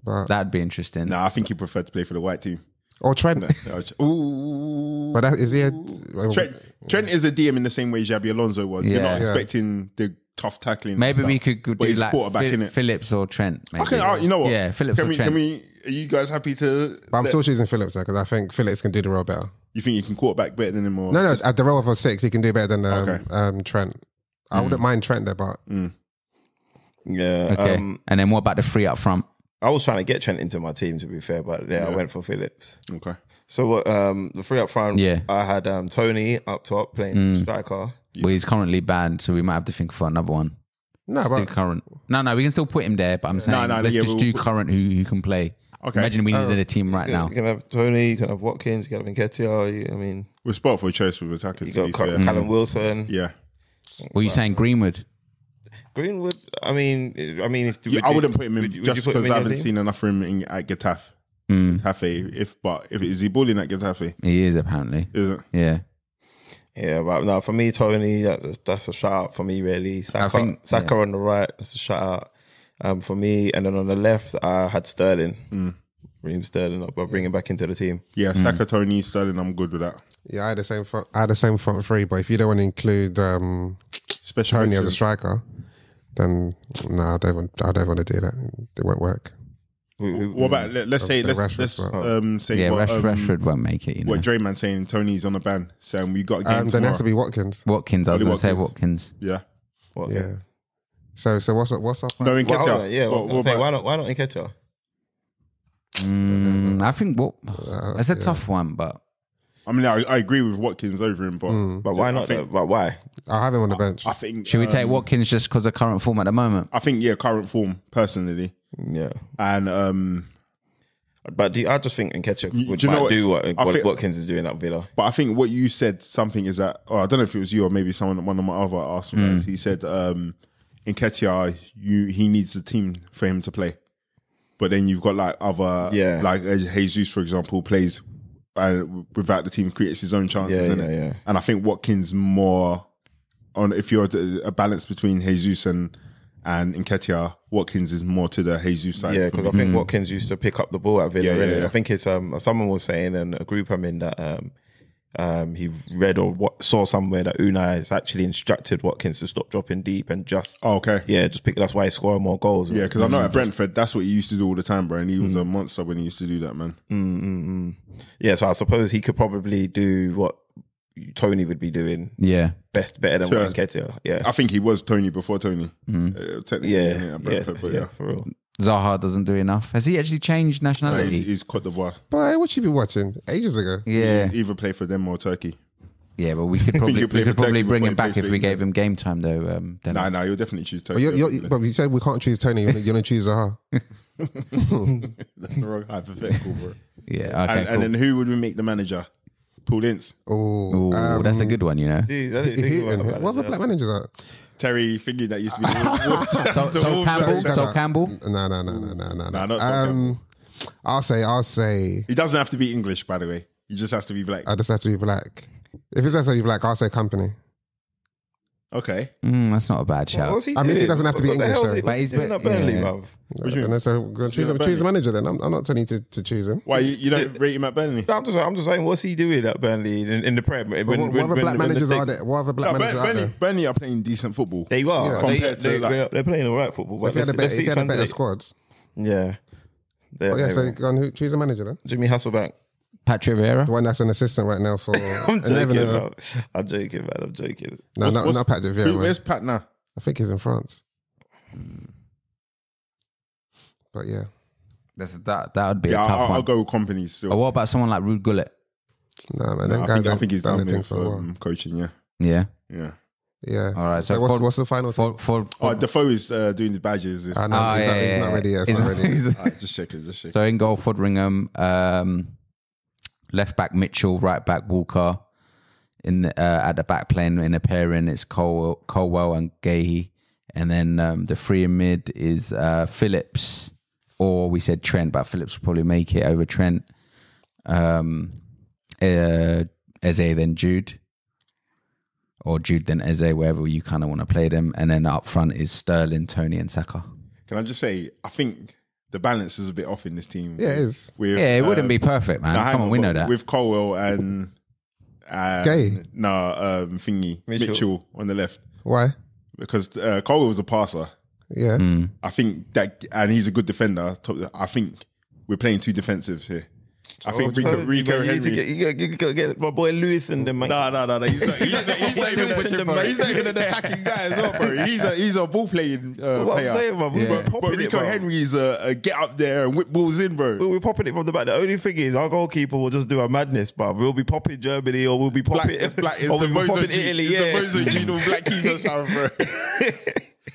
But, that'd be interesting. Nah, I think he preferred to play for the white team. or Trent. Ooh. But is he a... Trent is a DM in the same way Xabi Alonso was. You're not Yeah. expecting the tough tackling. Maybe and we stuff. could But do he's like quarterback, innit? Phillips or Trent. Maybe. Okay, you know what? Yeah, Phillips or Trent. Are you guys happy to? But I'm still choosing Phillips there because I think Phillips can do the role better. You think you can quarterback better than him? Or No, at the role of a 6, he can do better than Okay. Trent. I wouldn't mind Trent there, but Yeah. Okay. And then what about the 3 up front? I was trying to get Trent into my team, to be fair, but I went for Phillips. Okay. So the 3 up front, Yeah. I had Tony up top playing striker. Well, he's currently banned, so we might have to think for another one. no, Do but current. No, we can still put him there, but I'm saying let's yeah, just do current who can play. Okay. Imagine we needed a team right now. You can have Tony, you can have Watkins, you can have Nketiah. I mean, We're spot for a choice with attackers. you To be got fair. Callum Wilson. Yeah. What are you saying, Greenwood? Greenwood, I mean, if I wouldn't put him in would you just put him because in I your haven't team? seen enough from him at Getafe. Getafe. If is he balling at Getafe? He is apparently. Is it? Yeah. Yeah, but no, for me, Tony, that's a shout out for me, really. Saka on the right, that's a shout out for me. And then on the left, I had Sterling. Raheem Sterling, I'll bring him back into the team. Yeah, Saka, Tony, Sterling. I'm good with that. yeah, I had the same front 3. But if you don't want to include Special Tony as a mentions. striker, then no, I don't want to do that. It won't work. What about let's say Rashford won't make it. You know. what Drayman saying Tony's on a ban, saying we got a game Then it tomorrow. has to be Watkins. Watkins. I was Ollie going to say Watkins. Watkins. Yeah. Yeah. So what's up? No, in Well, hold Nketiah. on, yeah, What about- why not Nketiah? I think that's a tough one, but I mean, I agree with Watkins over him, but But why not? But why? I'll have him on the bench. I think should we take Watkins just because of current form at the moment? I think current form personally, Yeah. and But I just think Nketiah would do you know might what? do I what think- Watkins is doing at Villa. but I think what you said something is that, or I don't know if it was you or maybe one of my other Arsenal guys. He said Nketiah, he needs a team for him to play. But then you've got like other, like Jesus, for example, plays without the team, creates his own chances, innit? And I think Watkins more on, if you're a balance between Jesus and Nketiah, Watkins is more to the Jesus side. Yeah, because I think Watkins used to pick up the ball at Villa. Yeah, really. yeah. I think it's someone was saying in a group I'm in that he read or saw somewhere that Unai has actually instructed Watkins to stop dropping deep and just just pick. That's why he's scoring more goals. Yeah, because I know at Brentford, that's what he used to do all the time, bro. And he was a monster when he used to do that, man. Yeah, so I suppose he could probably do what Tony would be doing. Yeah. Better than what Nketiah. Yeah, I think he was Tony before Tony. Technically, at Brentford, but yeah. for real. Zaha doesn't do enough. Has he actually changed nationality? He's Cote d'Ivoire. Boy, what you been watching ages ago? Yeah. He either play for them or Turkey. Yeah, but we could probably, You play for Turkey bring before him he back plays if for we England. gave him game time, though. Then Nah, you'll definitely choose But, Turkey. but you said we can't choose Tony. You're going to choose Zaha. That's the wrong hypothetical, bro. yeah, okay, And then who would we make the manager? Paul Ince. Ooh, that's a good one, you know. Jeez, I didn't think about What other black managers are? Terry Thingy that used to be. So Campbell. No. Nah, not Sol Campbell. I'll say. He doesn't have to be English, by the way. He just has to be black. I just have to be black. If it has to be black, I'll say company. Okay. That's not a bad shout. What's he I mean, if he doing? doesn't have to be What the English, hell is though. he- But what's he's he doing at been- Burnley, yeah. bruv? And then so choose a manager. Then I'm not telling you to choose him. Why, you don't rate him at Burnley? I'm just saying, what's he doing at Burnley in the Prem? What other black managers are there? What other black No, managers are there? Burnley are playing decent football. They are. Yeah. Compared to, like- They're playing all right football. But If you had a better translate. squad, Yeah. so go on, choose a manager then. Jimmy Hasselbank. Patrick Vieira. The one that's an assistant right now for. I'm joking, man. I'm joking. No, not Patrick Vieira. man. Where's Pat now? I think he's in France. But yeah, That would be a tough I'll one. go with companies still. Or what about someone like Ruud Gullit? no man, No, them I guys think he's done done the thing with for a while. coaching, yeah. Yeah. Yeah. Yeah. All right, So so what's the final? For Defoe is doing his badges. No, Oh, he's not ready yet. It's not ready. Just check it. So in goal, Fodringham, left back Mitchell, right back Walker. At the back playing in a pairing, it's Colwell and Gahey. And then the three in mid is Phillips, or we said Trent, but Phillips will probably make it over Trent. Eze, then Jude. Or Jude, then Eze, wherever you kind of want to play them. And then up front is Sterling, Tony and Saka. Can I just say, I think the balance is a bit off in this team. Yeah, it is. With, Yeah, it wouldn't be perfect, man. hang Come on, we but know that. With Colwell and Gay? Thingy. Mitchell on the left. Why? because Colwell was a passer. Yeah. I think that, and he's a good defender. I think we're playing too defensive here. I think Rico Henry. You got to get my boy Lewis and them, mate. No. He's not even an attacking guy as well, bro. He's a ball playing player. That's what I'm saying, man. But Rico Henry's a get up there and whip balls in, bro. We're popping it from the back. The only thing is, our goalkeeper will just do a madness, but we'll be popping Germany or we'll be popping Italy. The Mozo Gino black keeper sound, bro.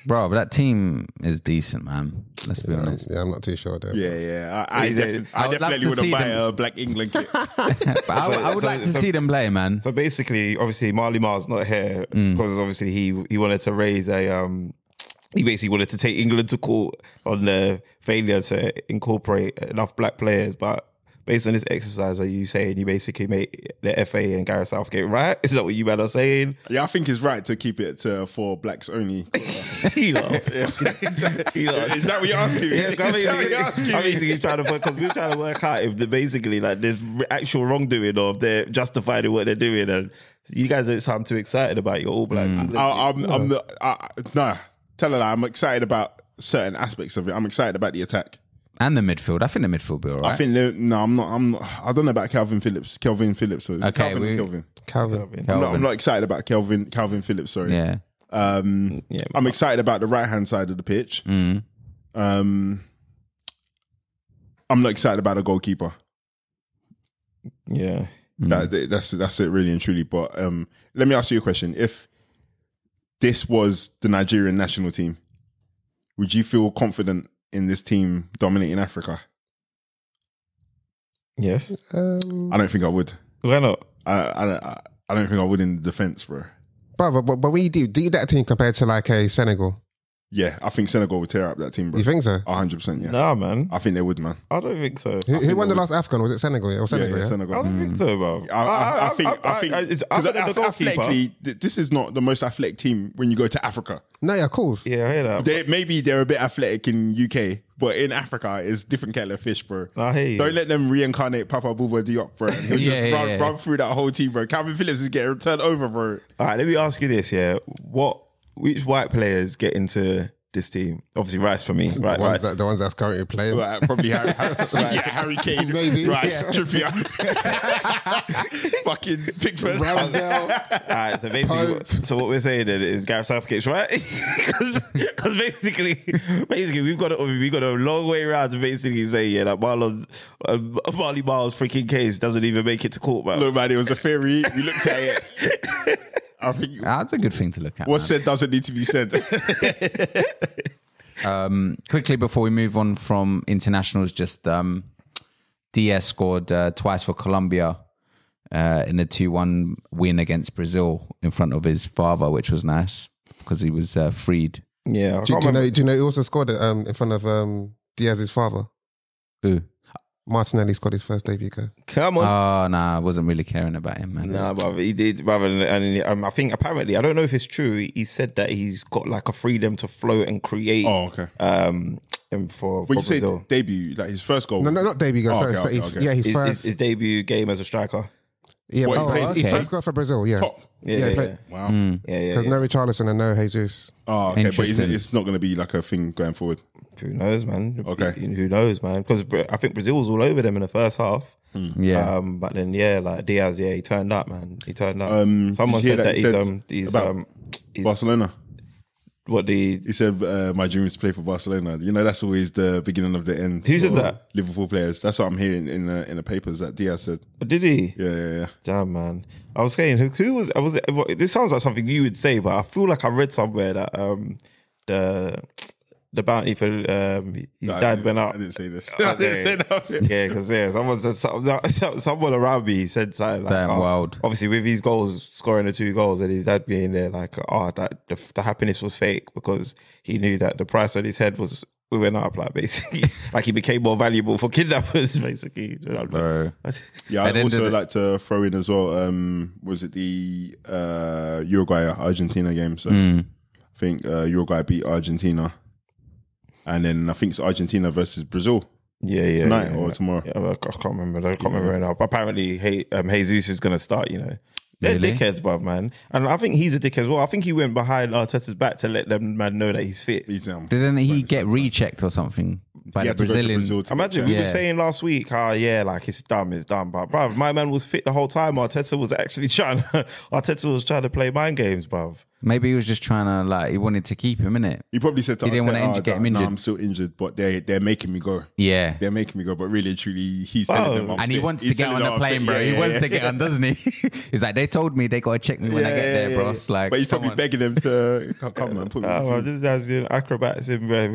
Bro, but that team is decent, man. Let's be honest. Yeah, I'm not too sure there. Yeah. I definitely wouldn't buy a black England kit. But I would like to see them play, man. So basically, obviously, Marley Mar's not here because obviously he wanted to raise a he basically wanted to take England to court on the failure to incorporate enough black players, but based on this exercise, are you saying you basically make the FA and Gareth Southgate right? Is that what you men are saying? Yeah, I think it's right to keep it for blacks only. He laughed. Is that what you're asking? Yeah, I mean, he's trying to because we're trying to work out if basically like there's actual wrongdoing or if they're justified in what they're doing, and you guys don't sound too excited about your All Black. Tell her that I'm excited about certain aspects of it. I'm excited about the attack. And the midfield. I think the midfield will be all right. I think I'm not. I don't know about Calvin Phillips. So Calvin. I'm not excited about Calvin Phillips. Sorry. Yeah. I'm excited about the right hand side of the pitch. I'm not excited about a goalkeeper. Yeah. That's it, really and truly. But let me ask you a question: if this was the Nigerian national team, would you feel confident in this team dominating Africa? Yes. I don't think I would. Why not? I don't think I would in the defence, bro. But when you do that team compared to like a Senegal? Yeah, I think Senegal would tear up that team, bro. You think so? 100%, yeah. Nah, man. I think they would, man. I don't think so. Who won the last AFCON? Was it Senegal? Or Senegal, yeah, Senegal. I don't think so, bro. I think athletically, this is not the most athletic team when you go to Africa. No, yeah, of course. Yeah, I hear that. Maybe they're a bit athletic in UK, but in Africa, it's different kettle of fish, bro. I hear you. Don't let them reincarnate Papa Bouba Diop, bro. He'll just run through that whole team, bro. Calvin Phillips is getting turned over, bro. All right, let me ask you this, yeah. Which white players get into this team? Obviously, Rice for me. Right, the ones that's currently playing. Right, probably Harry Kane. Maybe. Rice, Trippier. Fucking Pickford. Alright, so basically, so what we're saying then is Gareth Southgate's right, because basically we've got a long way around to basically say that Marley Mar's freaking case doesn't even make it to court, man. Look, man, it was a theory. We looked at it. I think that's a good thing to look at. What's said doesn't need to be said. Quickly before we move on from internationals, just Diaz scored twice for Colombia in a 2-1 win against Brazil in front of his father, which was nice because he was freed. Yeah, do you know he also scored it in front of Diaz's father? Who? Martinelli scored his first debut goal. Come on. Oh, nah, I wasn't really caring about him, man. Nah, brother, he did, brother. And I think apparently, I don't know if it's true, he said that he's got like a freedom to float and create. Oh, okay. For when you say Brazil. Debut, like his first goal? No, not debut goal. Okay. Yeah, his first. His debut game as a striker. Yeah, his first goal for Brazil, yeah. Top. Yeah. Wow. Because no Richarlison and no Jesus. Oh, okay. But it's not going to be like a thing going forward. Who knows, man? Okay. Who knows, man? Because I think Brazil was all over them in the first half. Yeah. But then, like Diaz, he turned up, man. He turned up. Someone said said that he's about Barcelona. He said my dream is to play for Barcelona. You know, that's always the beginning of the end. Who said that? Liverpool players. That's what I'm hearing in the papers that Diaz said. Did he? Yeah. Damn, man. I was saying, who was? This sounds like something you would say, but I feel like I read somewhere that the bounty for his dad went up. I didn't say this. I didn't say nothing. Yeah, because someone said someone around me said something like, wild. Obviously, with his goals, scoring the 2 goals, and his dad being there, like, that the happiness was fake because he knew that the price on his head went up, like basically, like he became more valuable for kidnappers, basically. Bro. Yeah, I'd also like to throw in as well. Was it the Uruguay Argentina game? So I think Uruguay beat Argentina. And then I think it's Argentina versus Brazil. Tonight or tomorrow. Yeah, I can't remember. I can't remember now. But apparently, Jesus is going to start. They're Really? dickheads, bruv, man. And I think he's a dickhead as well. I think he went behind Arteta's back to let them man know that he's fit. Didn't he get rechecked or something by He the had to go to Brazilian? Brazil to Imagine get we checked. were saying last week, like it's dumb. But bruv, my man was fit the whole time. Arteta was actually trying to play mind games, bruv. Maybe he was just trying to, like, he wanted to keep him, innit? He probably said to He didn't want to Arteta, get him injured. No, I'm still injured, but they're making me go. Yeah. They're making me go, but really and truly, he's telling them I'm And he fit. wants He's to get telling on them the I'm plane, fit. bro. Yeah, He yeah, wants yeah. to get on, doesn't he? He's like, they told me they got to check me when I get there, bro. It's like, But he's come probably on. begging them to come on, put me in the Oh, team. this guy's doing acrobats in, bro.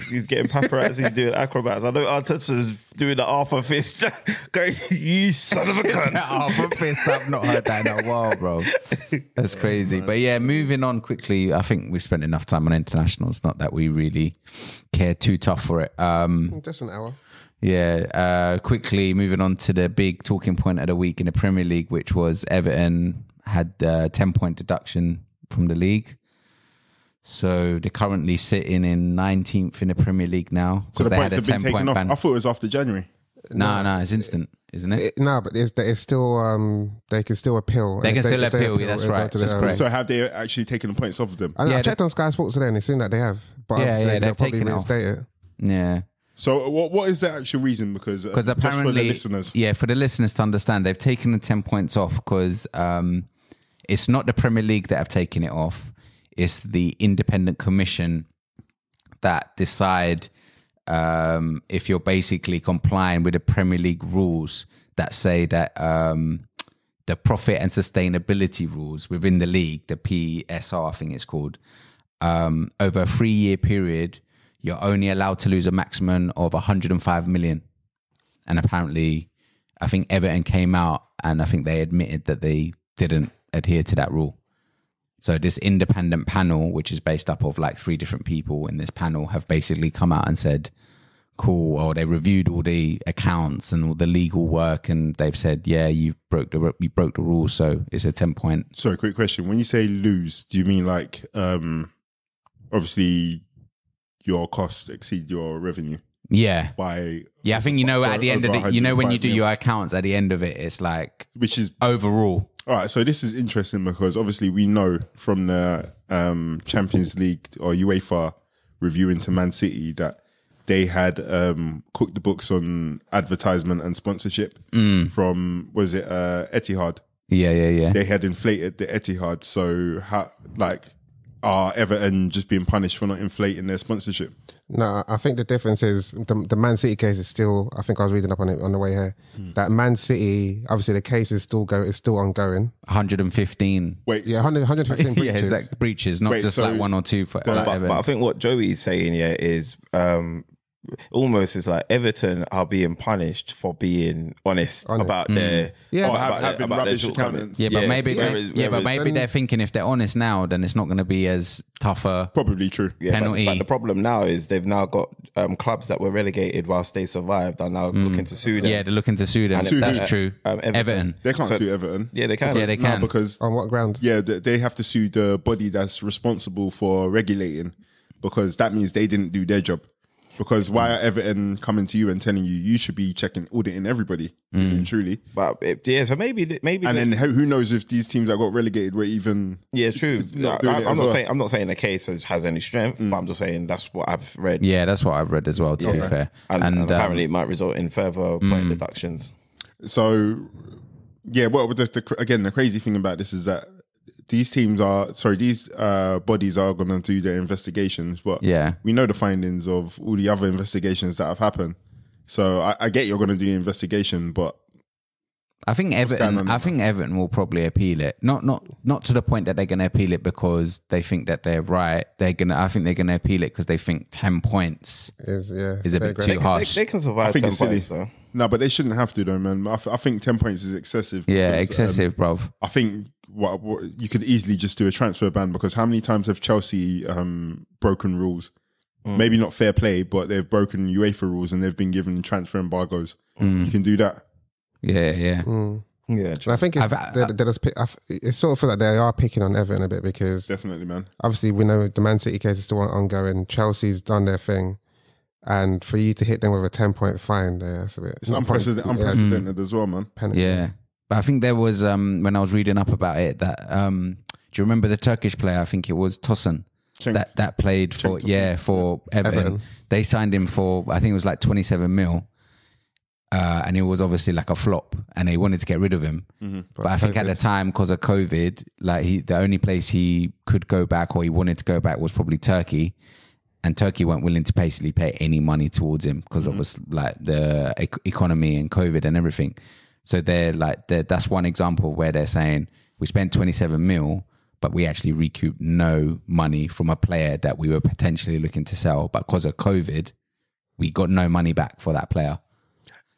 He's getting paparazzi doing acrobats. I know Arteta's doing the Arthur fist. Going, you son of a gun. Arthur fist, I've not heard that in a while, bro. That's crazy. But yeah, moving on quickly. I think we've spent enough time on internationals. Not that we really care too tough for it. Just an hour. Yeah, quickly moving on to the big talking point of the week in the Premier League, which was Everton had 10-point deduction from the league. So they're currently sitting in 19th in the Premier League now. So the they points had a have been taken 10-point off. ban. I thought it was after January. No, it's instant, isn't it? No, but it's still they can still appeal. They And can if still appeal, yeah, that's it'll go right, to that's correct. So have they actually taken the points off of them? I Yeah, checked on Sky Sports today and it seemed that they have. But Yeah, obviously yeah, they'll they've probably taken it off. reinstate it. Yeah. So what is the actual reason? Because Because just for the apparently, listeners. yeah, for the listeners to understand, they've taken the 10 points off because it's not the Premier League that have taken it off. It's the independent commission that decide if you're basically complying with the Premier League rules that say that the profit and sustainability rules within the league, the PSR, I think it's called, over a 3-year period, you're only allowed to lose a maximum of 105 million. And apparently, I think Everton came out and I think they admitted that they didn't adhere to that rule. So this independent panel, which is based up of like 3 different people in this panel, have basically come out and said, cool, or they reviewed all the accounts and all the legal work and they've said, yeah, you broke the rules, so it's a 10-point. Sorry, quick question. When you say lose, do you mean like obviously your costs exceed your revenue Yeah. by Yeah, I think, at the end of it, when you do your accounts, at the end of it, it's like which is overall. all right. So this is interesting because obviously we know from the Champions League or UEFA review into Man City that they had cooked the books on advertisement and sponsorship from Etihad. Yeah. They had inflated the Etihad. So are Everton just being punished for not inflating their sponsorship? No, I think the difference is the Man City case is still. I think I was reading up on it on the way here. That Man City, obviously, the case is still ongoing. 115. Wait, Yeah, 115 breaches. Yeah, exactly. Breaches, not Wait, just so- like 1 or 2 for But Everton. I think what Joey's saying here is almost is like Everton are being punished for being honest about their Yeah, but having about their rubbish shortcomings. accountants. Yeah, but maybe, whereas- maybe they're thinking if they're honest now, then it's not going to be as tougher. Probably true. Yeah, penalty. But the problem now is they've now got clubs that were relegated whilst they survived are now looking to sue them. Yeah, they're looking to sue them. And That's who? true. Everton. They can't sue Everton. Yeah, they can. Yeah, they No, can. because On what grounds? they have to sue the body that's responsible for regulating, because that means they didn't do their job. Because why are Everton coming to you and telling you should be auditing everybody, really and truly? But so maybe And then who knows if these teams that got relegated were even yeah, true. not doing it as well. I'm not saying the case has any strength, but I'm just saying that's what I've read. Yeah, that's what I've read as well, to be fair. And apparently it might result in further point deductions. So, yeah, the crazy thing about this is that these bodies are going to do their investigations, but Yeah. we know the findings of all the other investigations that have happened. So I get you're going to do an investigation, but I think Everton will probably appeal it. Not to the point that they're going to appeal it because they think that they're right. I think they're going to appeal it because they think 10 points Is a very bit great. too harsh. They can survive. I think 10 it's silly. points, though. No, but they shouldn't have to though, man. I think 10 points is excessive. Yeah, because, excessive, bruv. I think what you could easily just do a transfer ban, because how many times have Chelsea broken rules? Maybe not fair play, but they've broken UEFA rules and they've been given transfer embargoes. You can do that. Yeah. Yeah, And I think it's sort of feel like they are picking on Everton a bit because Definitely, man. obviously we know the Man City case is still ongoing. Chelsea's done their thing. And for you to hit them with a 10-point fine, that's a bit... It's unprecedented as well, man. Penalty. Yeah. But I think there was when I was reading up about it that do you remember the Turkish player? I think it was Tosun that played for for Everton. They signed him for I think it was like 27 mil. And it was obviously like a flop, and they wanted to get rid of him. Mm-hmm. But I think at the time, because of COVID, like the only place he could go back or he wanted to go back was probably Turkey, and Turkey weren't willing to basically pay any money towards him because of like the economy and COVID and everything. So that's one example where they're saying we spent 27 mil, but we actually recouped no money from a player that we were potentially looking to sell. But because of COVID, we got no money back for that player.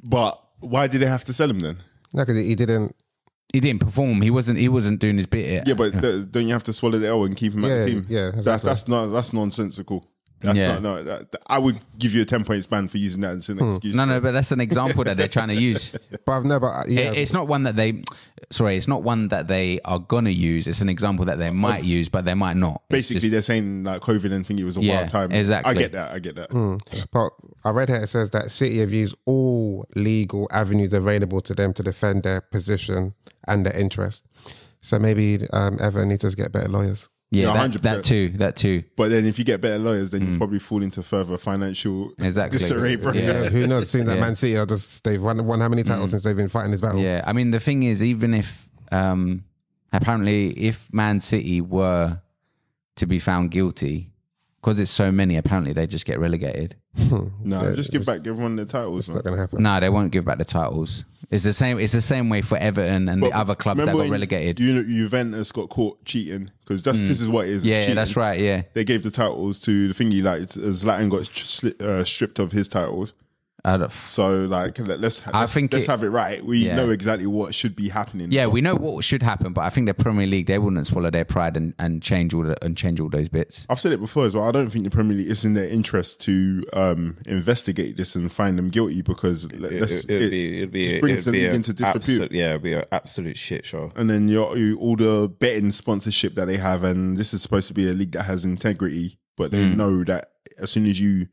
But why did they have to sell him then? No, because he didn't perform. He wasn't doing his bit. Yeah, but don't you have to swallow the L and keep him at the team? Yeah, exactly. That's nonsensical. I would give you a 10 points ban for using that as an excuse. No, but that's an example that they're trying to use. It's not one that they are gonna use. It's an example that they might use, but they might not. Basically, they're saying like COVID and think it was a wild time. Exactly. I get that. But I read here it says that City have used all legal avenues available to them to defend their position and their interest. So maybe Everton needs to get better lawyers. Yeah, that too. But then if you get better lawyers, then you probably fall into further financial disarray, bro. Yeah, who knows? Seeing that Man City they've won how many titles since they've been fighting this battle? Yeah, I mean the thing is, even if apparently if Man City were to be found guilty, because it's so many, apparently they just get relegated. Just give back everyone their titles. It's not going to happen. No, they won't give back the titles. It's the same. It's the same way for Everton and the other clubs that got relegated. Juventus got caught cheating because this is what it is. Yeah, cheating. that's right. Yeah, they gave the titles to the thingy. Like Zlatan got stripped of his titles. So like let's have it right. We know exactly what should be happening. Yeah, we know what should happen, but I think the Premier League, they wouldn't swallow their pride and change all those bits. I've said it before as well. I don't think the Premier League is in their interest to investigate this and find them guilty because it brings the league into disrepute. It'd be an absolute shit show. And then all the betting sponsorship that they have, and this is supposed to be a league that has integrity, but they know that as soon as you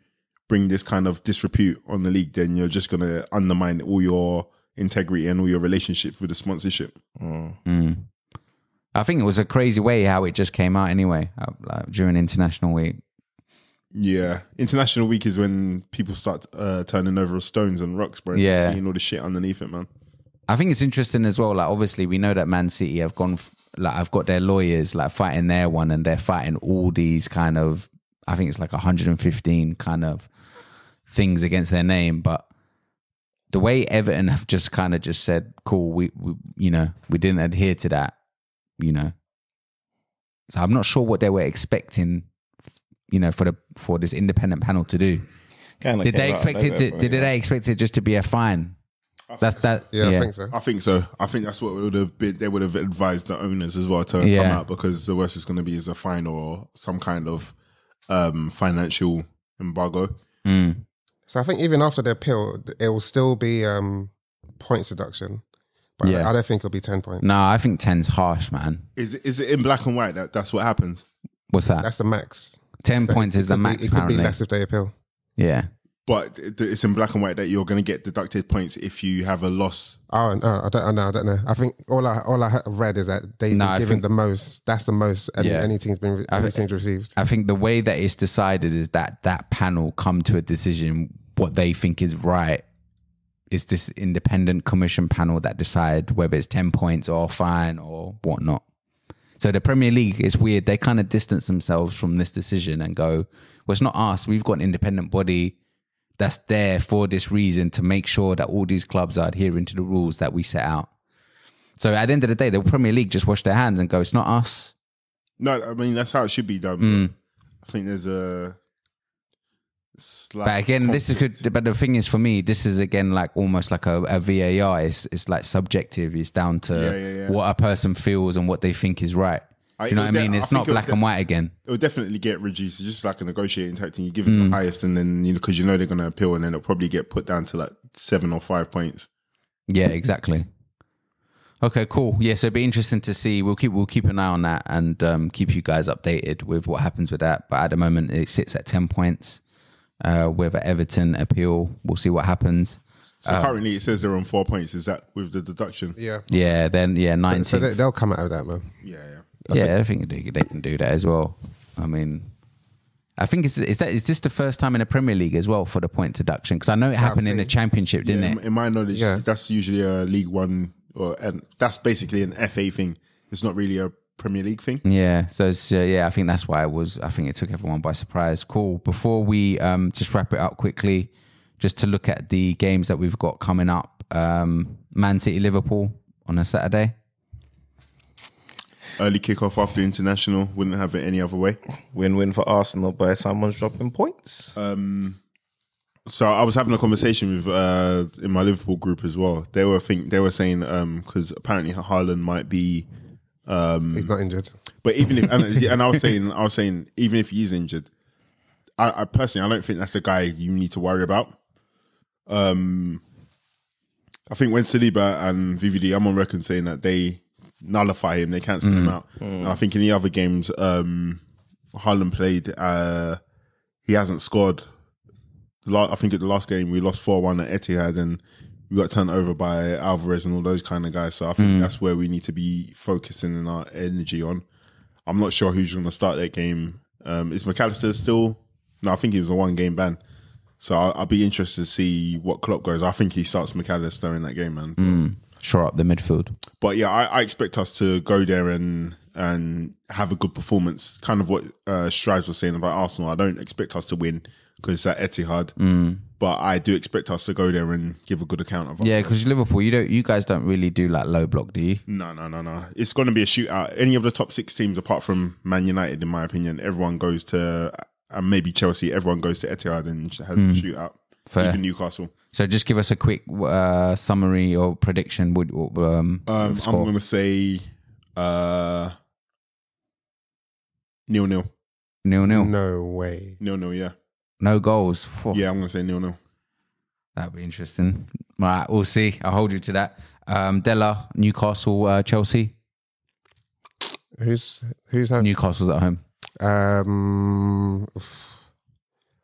bring this kind of disrepute on the league, then you're just going to undermine all your integrity and all your relationships with the sponsorship. I think it was a crazy way how it just came out anyway, like during International Week. Yeah. International Week is when people start turning over stones and rocks, bro. Yeah. Seeing all the shit underneath it, man. I think it's interesting as well. Like, obviously, we know that Man City have gone, I've got their lawyers, like, fighting their one, and they're fighting all these kind of, I think it's like 115 kind of things against their name, but the way Everton have just kind of just said, cool, we didn't adhere to that, so I'm not sure what they were expecting, for this independent panel to do. Did they expect it just to be a fine? I think so. I think that's what they would have advised the owners as well to come out, because the worst is going to be is a fine or some kind of financial embargo. So I think even after the appeal, it will still be points deduction. But I don't think it'll be 10 points. No, I think 10's harsh, man. Is it in black and white that's what happens? What's that? That's the max. 10 points is the max, apparently. It could be less if they appeal. Yeah. But it's in black and white that you're going to get deducted points if you have a loss. Oh, no, I don't know. I think all I have read is that they've been given the most. That's the most any team's received. I think the way that it's decided is that panel come to a decision. What they think is right is this independent commission panel that decide whether it's 10 points or fine or whatnot. So the Premier League is weird. They kind of distance themselves from this decision and go, well, it's not us. We've got an independent body that's there for this reason, to make sure that all these clubs are adhering to the rules that we set out. So at the end of the day, the Premier League just wash their hands and go, it's not us. No, I mean, that's how it should be done. I think there's a slight but again, but the thing is, for me, this is again like almost like a VAR. It's like subjective. It's down to what a person feels and what they think is right. You know what I mean? It's not black and white again. It will definitely get reduced. It's just like a negotiating tactic. You give them the highest, and then because they're going to appeal, and then it'll probably get put down to like 7 or 5 points. Yeah, exactly. Okay, cool. Yeah, so it'll be interesting to see. We'll keep an eye on that and keep you guys updated with what happens with that. But at the moment, it sits at 10 points. With an Everton appeal, we'll see what happens. So currently it says they're on 4 points. Is that with the deduction? Yeah. Yeah, then 19. So they'll come out of that, man. Yeah. I think they can do that as well. I mean, I think is this the first time in the Premier League as well for the point deduction? Because I know it happened in the Championship, didn't it? In my knowledge, that's usually a League One, and that's basically an FA thing. It's not really a Premier League thing. Yeah, so it's, I think that's why I think it took everyone by surprise. Cool. Before we just wrap it up quickly, just to look at the games that we've got coming up. Man City, Liverpool on a Saturday. Early kickoff after international. Wouldn't have it any other way. Win-win for Arsenal, but someone's dropping points. So I was having a conversation with in my Liverpool group as well. They were saying because apparently Haaland might be He's not injured. But even if and I was saying even if he's injured, I personally I don't think that's the guy you need to worry about. I think when Saliba and VVD, I'm on record saying that they nullify him, they cancel him out. And I think in the other games, Haaland played. He hasn't scored. I think at the last game we lost 4-1 at Etihad, and we got turned over by Alvarez and all those kind of guys. So I think that's where we need to be focusing our energy on. I'm not sure who's going to start that game. Is McAllister still? No, I think he was a 1-game ban. So I'll be interested to see what Klopp goes. I think he starts McAllister in that game, man. Shore up the midfield. But yeah, I expect us to go there and have a good performance. Kind of what Strives was saying about Arsenal. I don't expect us to win because it's at Etihad. But I do expect us to go there and give a good account of us. Yeah, because Liverpool, you guys don't really do like low block, do you? No. It's going to be a shootout. Any of the top 6 teams, apart from Man United, in my opinion, everyone goes to, and maybe Chelsea, everyone goes to Etihad and has a shootout. Fair. Even Newcastle. So just give us a quick summary or prediction. I'm going to say 0-0. 0-0. No way. 0-0, yeah. No goals. Yeah, I'm going to say 0-0. That'd be interesting. All right, we'll see. I'll hold you to that. Della, Newcastle, Chelsea. Who's home? Newcastle's at home.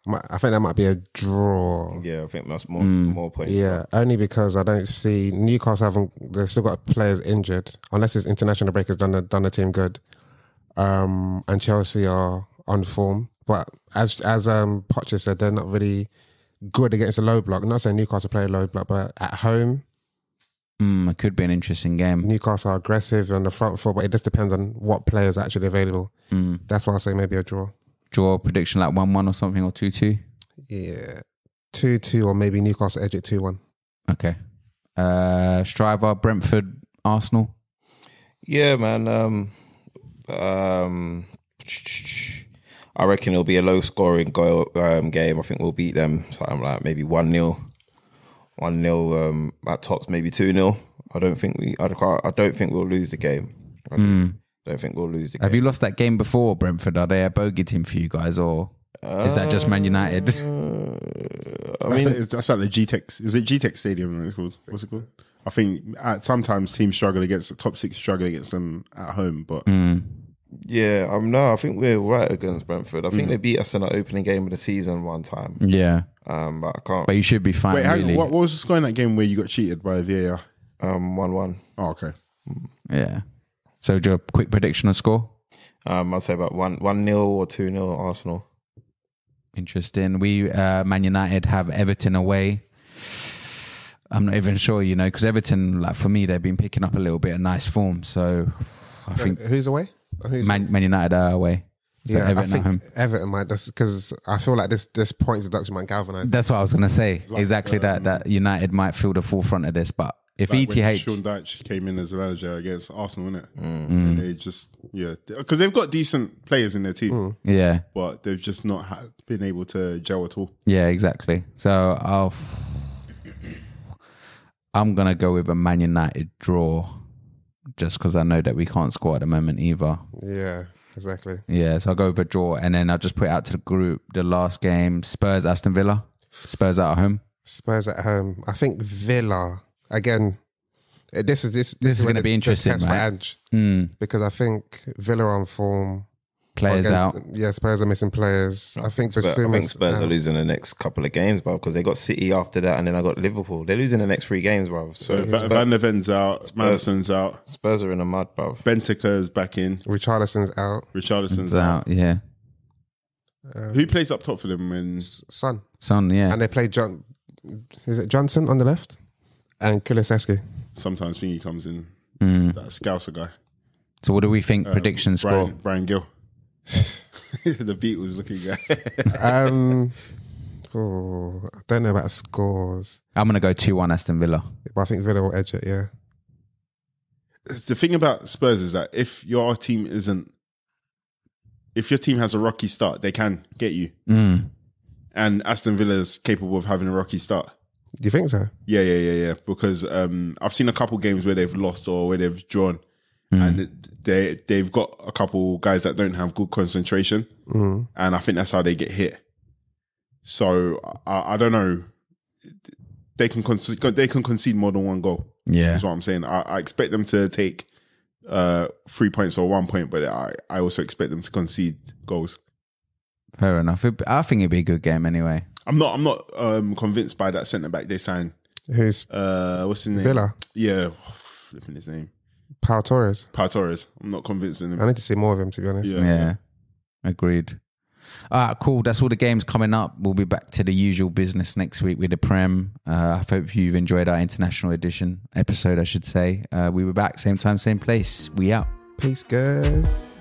I think that might be a draw. Yeah, I think that's more points. Yeah, only because I don't see Newcastle they've still got players injured, unless it's international break has done the team good. And Chelsea are on form. But as Pocher said, they're not really good against a low block. I'm not saying Newcastle play a low block, but at home, It could be an interesting game. Newcastle are aggressive on the front foot, but it just depends on what players are actually available. That's why I say maybe a draw. Draw prediction like 1-1 or something, or 2-2? Yeah, 2-2, or maybe Newcastle edge it 2-1. Okay. Striver, Brentford, Arsenal. Yeah, man. I reckon it'll be a low scoring game. I think we'll beat them something like maybe 1-0. 1-0 at tops, maybe 2-0. I don't think we'll lose the game. I don't think we'll lose the game. Have you lost that game before, Brentford? Are they a bogey team for you guys, or is that just Man United? That's like the GTEX. Is it GTEX Stadium? It's called? What's it called? I think sometimes teams struggle against the top 6, struggle against them at home, but yeah, I think we're right against Brentford. I think they beat us in the opening game of the season one time. Yeah, but I can't. But you should be fine. Wait, really. what was the score in that game where you got cheated by VAR? 1-1. Oh, okay. Yeah. So, do you have a quick prediction of score? I'd say about 1-0 or 2-0 Arsenal. Interesting. We Man United have Everton away. I'm not even sure, because Everton, like for me, they've been picking up a little bit of nice form. So I think who's away? Man United are away. So Yeah, Everton I think at home. Everton might, just because I feel like this points deduction might galvanise. That's what I was going to say. Exactly that United might feel the forefront of this, but if Like when ETH Sean Dyche came in as a manager against Arsenal, innit? And they just, because they've got decent players in their team, yeah, but they've just not been able to gel at all. yeah, exactly. So I'm going to go with a Man United draw just because I know that we can't score at the moment either. Yeah, exactly. Yeah, so I'll go with a draw, and then I'll just put it out to the group. The last game, Spurs, Aston Villa. Spurs out at home. Spurs at home. I think Villa, again, this is going to be interesting, test for right? Edge, because I think Villa are on form. Players out. Yeah, Spurs are missing players. I think Spurs are losing the next couple of games, bro, because they got City after that, and then I got Liverpool. They're losing the next 3 games, bro. So Van der Ven's out, Madison's out. Spurs are in the mud, bro. Bentike's back in. Richarlison's out. Yeah. Who plays up top for them when Son, yeah. and they play is it Johnson on the left and Kulusevski. sometimes Thingy comes in? That Scouser guy. So what do we think? Prediction score? Brian Gill. The Beatles looking guy. I don't know about scores, I'm going to go 2-1 Aston Villa. but I think Villa will edge it. Yeah, The thing about Spurs is that if your team has a rocky start, they can get you. And Aston Villa is capable of having a rocky start. do you think so? Yeah. Because I've seen a couple games where they've lost or where they've drawn, and they've got a couple guys that don't have good concentration, and I think that's how they get hit. So I don't know. They can concede more than 1 goal. Yeah, That's what I'm saying. I expect them to take 3 points or 1 point, but I also expect them to concede goals. fair enough. I think it'd be a good game anyway. I'm not convinced by that centre back they signed. Who's What's his name? Villa? Yeah, flipping his name. Pau Torres. I'm not convinced in him. I need to see more of him, to be honest. Yeah. Agreed. All right, cool. That's all the games coming up. We'll be back to the usual business next week with the Prem. I hope you've enjoyed our international edition episode, I should say. We were back, same time, same place. We out. Peace, guys.